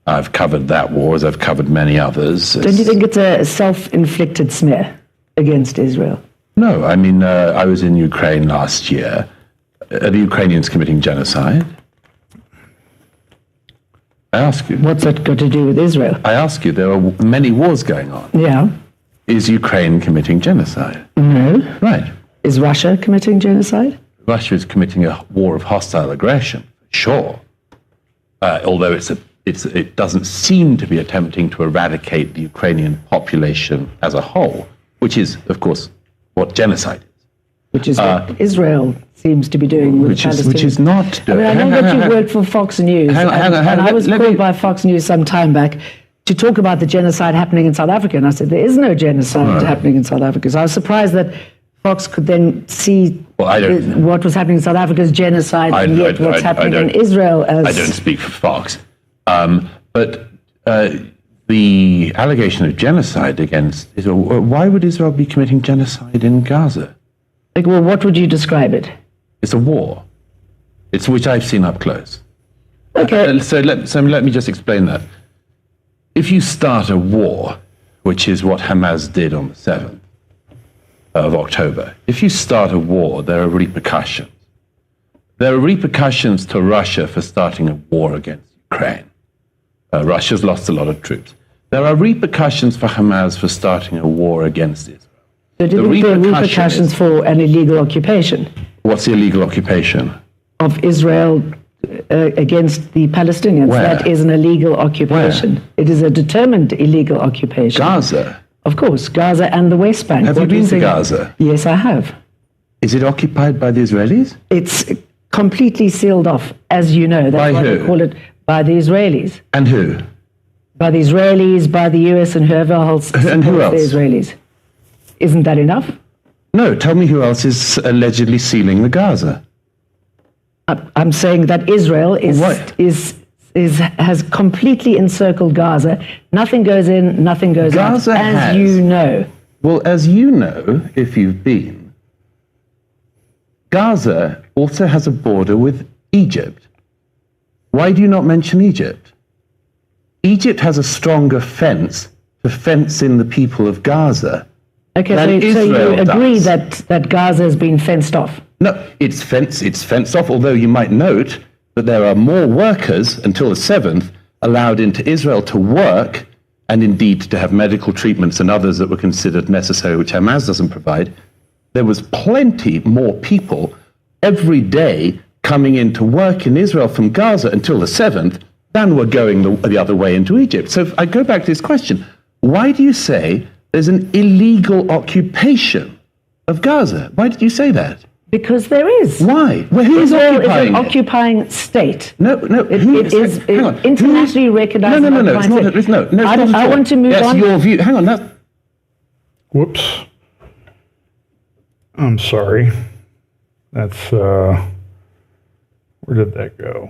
I've covered that war, as I've covered many others. Don't you think it's a self-inflicted smear against Israel? No, I mean, I was in Ukraine last year. Are the Ukrainians committing genocide? I ask you. What's that got to do with Israel? I ask you, there are many wars going on. Yeah. Is Ukraine committing genocide? No. Right. Is Russia committing genocide? Russia is committing a war of hostile aggression, sure. Although it doesn't seem to be attempting to eradicate the Ukrainian population as a whole, which is, of course, what genocide is. Which is what Israel seems to be doing with Palestinians. Which is not doing. I know that you worked for Fox News, and I was called by Fox News some time back to talk about the genocide happening in South Africa, and I said, there is no genocide happening in South Africa. So I was surprised that Fox could then see what was happening in South Africa as genocide, and yet what's happening in Israel as... I don't speak for Fox. But the allegation of genocide against Israel, why would Israel be committing genocide in Gaza? Like, well, what would you describe it? It's a war. It's which I've seen up close. Okay. So let me just explain that. If you start a war, which is what Hamas did on the 7th of October, if you start a war, there are repercussions. There are repercussions to Russia for starting a war against Ukraine. Russia's lost a lot of troops. There are repercussions for Hamas for starting a war against Israel. So do you think there are repercussions for an illegal occupation? What's the illegal occupation? Of Israel against the Palestinians. Where? That is an illegal occupation. Where? It is a determined illegal occupation. Gaza? Of course, Gaza and the West Bank. Have you been to Gaza? Yes, I have. Is it occupied by the Israelis? It's completely sealed off, as you know. That's by why who? they call it by the Israelis. And who? By the Israelis, by the US, and whoever else and who else? The Israelis. Isn't that enough? No, tell me who else is allegedly sealing the Gaza. I'm saying that Israel has completely encircled Gaza. Nothing goes in, nothing goes out, as you know. Well, as you know, if you've been, Gaza also has a border with Egypt. Why do you not mention Egypt? Egypt has a stronger fence to fence in the people of Gaza. Okay, so you agree that Gaza has been fenced off? No, it's fenced off, although you might note that there are more workers until the 7th allowed into Israel to work and indeed to have medical treatments and others that were considered necessary, which Hamas doesn't provide. There was plenty more people every day coming in to work in Israel from Gaza until the 7th than were going the other way into Egypt. So I go back to this question. Why do you say there's an illegal occupation of Gaza? Why did you say that? Because there is. Why? Well, who is Israel occupying is an occupying state. No. It is internationally recognized. No. It's not. I want to move on. That's your view. Hang on. Whoops. I'm sorry. That's, where did that go?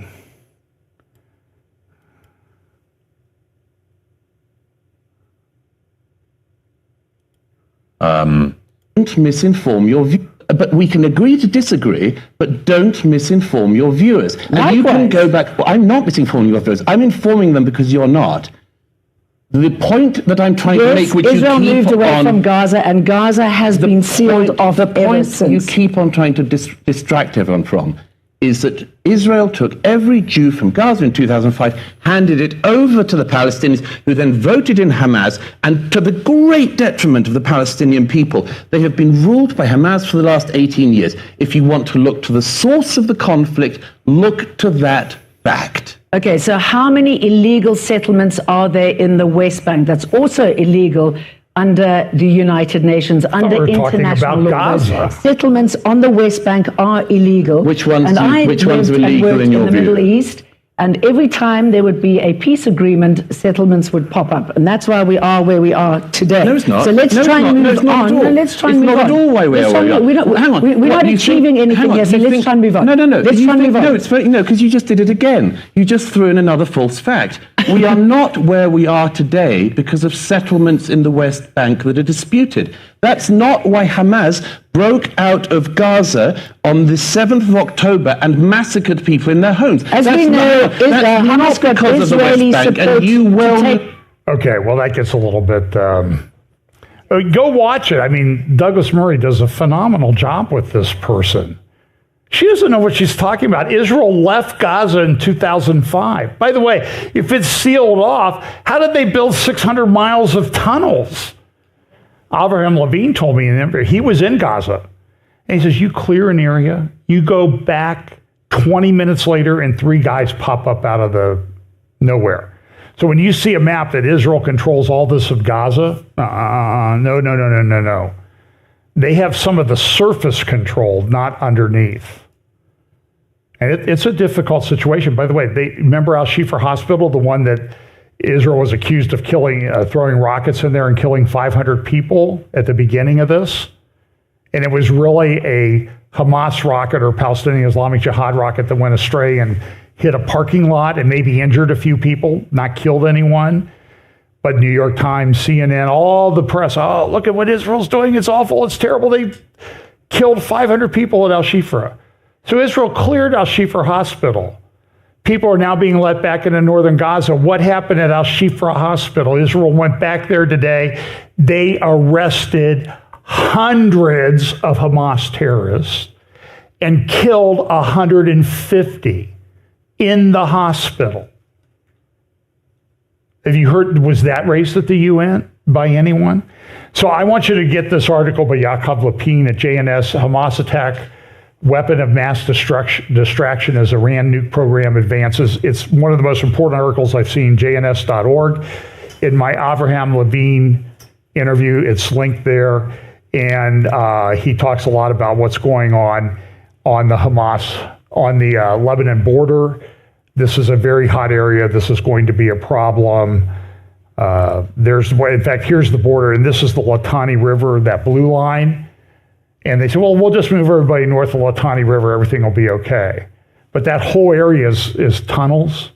Don't misinform your view. But we can agree to disagree, but don't misinform your viewers. And you can go back. Well, I'm not misinforming your viewers. I'm informing them because you're not. The point that I'm trying to make, which Israel you keep moved away on, from Gaza, and Gaza has been sealed off the point ever since. you keep on trying to distract everyone from is that Israel took every Jew from Gaza in 2005, handed it over to the Palestinians, who then voted in Hamas, and to the great detriment of the Palestinian people, they have been ruled by Hamas for the last 18 years. If you want to look to the source of the conflict, look to that fact. Okay, so how many illegal settlements are there in the West Bank that's also illegal under the United Nations, under international law? Settlements on the West Bank are illegal. Which ones are illegal in your view? In the Middle East, and every time there would be a peace agreement, settlements would pop up, and that's why we are where we are today. No, it's not. So let's try and move on. No, let's try and move on. It's not at all why we are where we are. Hang on. We're not achieving anything here, so let's try and move on. No. Let's try and move on. No, it's very, no, because you just did it again. You just threw in another false fact. We are not where we are today because of settlements in the West Bank that are disputed. That's not why Hamas broke out of Gaza on the 7th of October and massacred people in their homes. As we know, Hamas got Israeli support. Okay, well, that gets a little bit... go watch it. I mean, Douglas Murray does a phenomenal job with this person. She doesn't know what she's talking about. Israel left Gaza in 2005. By the way, if it's sealed off, how did they build 600 miles of tunnels? Avraham Levine told me he was in Gaza. And he says, you clear an area, you go back 20 minutes later, and 3 guys pop up out of the nowhere. So when you see a map that Israel controls all this of Gaza, no. They have some of the surface controlled, not underneath. And it's a difficult situation. By the way, remember Al-Shifa Hospital, the one that Israel was accused of killing, throwing rockets in there and killing 500 people at the beginning of this? And it was really a Hamas rocket or Palestinian Islamic Jihad rocket that went astray and hit a parking lot and maybe injured a few people, not killed anyone. But New York Times, CNN, all the press, oh, look at what Israel's doing. It's awful. It's terrible. They killed 500 people at Al-Shifa. So Israel cleared Al-Shifa Hospital. People are now being let back into northern Gaza. What happened at Al-Shifa Hospital? Israel went back there today. They arrested hundreds of Hamas terrorists and killed 150 in the hospital. Have you heard, was that raised at the UN by anyone? So I want you to get this article by Yaakov Lapin at JNS, Hamas attack, weapon of mass distraction as Iran nuke program advances. It's one of the most important articles I've seen, jns.org. In my Avraham Levine interview, it's linked there. And he talks a lot about what's going on the Hamas, on the Lebanon border. This is a very hot area. This is going to be a problem. In fact, here's the border, and this is the Litani River, that blue line. And they said, well, we'll just move everybody north of the Litani River. Everything will be okay. But that whole area is tunnels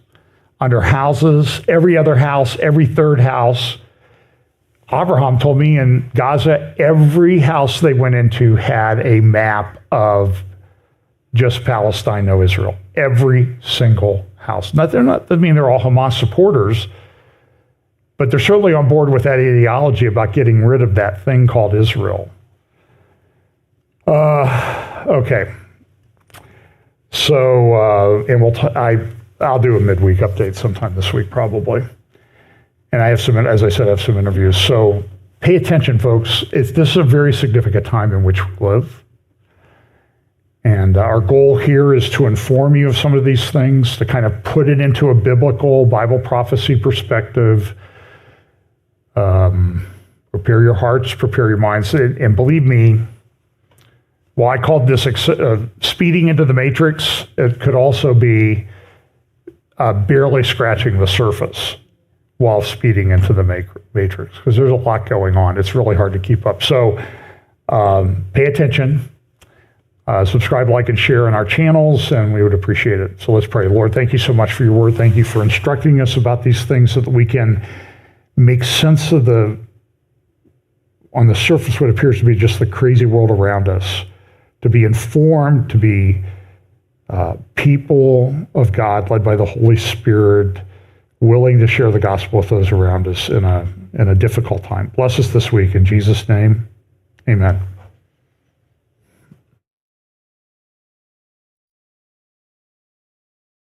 under houses, every other house, every third house. Abraham told me in Gaza, every house they went into had a map of just Palestine, no Israel. Every single house. They're all Hamas supporters, but they're certainly on board with that ideology about getting rid of that thing called Israel. Okay. So, and I'll do a midweek update sometime this week probably. And I have as I said, I have some interviews. So pay attention, folks. This is a very significant time in which we live. And our goal here is to inform you of some of these things, to kind of put it into a biblical Bible prophecy perspective. Prepare your hearts, prepare your minds. And believe me, while I called this speeding into the matrix, it could also be barely scratching the surface while speeding into the matrix, because there's a lot going on. It's really hard to keep up. So pay attention. Subscribe, like, and share on our channels, and we would appreciate it. So let's pray. Lord, thank you so much for your word. Thank you for instructing us about these things so that we can make sense of on the surface, what appears to be just the crazy world around us, to be informed, to be people of God led by the Holy Spirit, willing to share the gospel with those around us in a difficult time. Bless us this week. In Jesus' name, amen.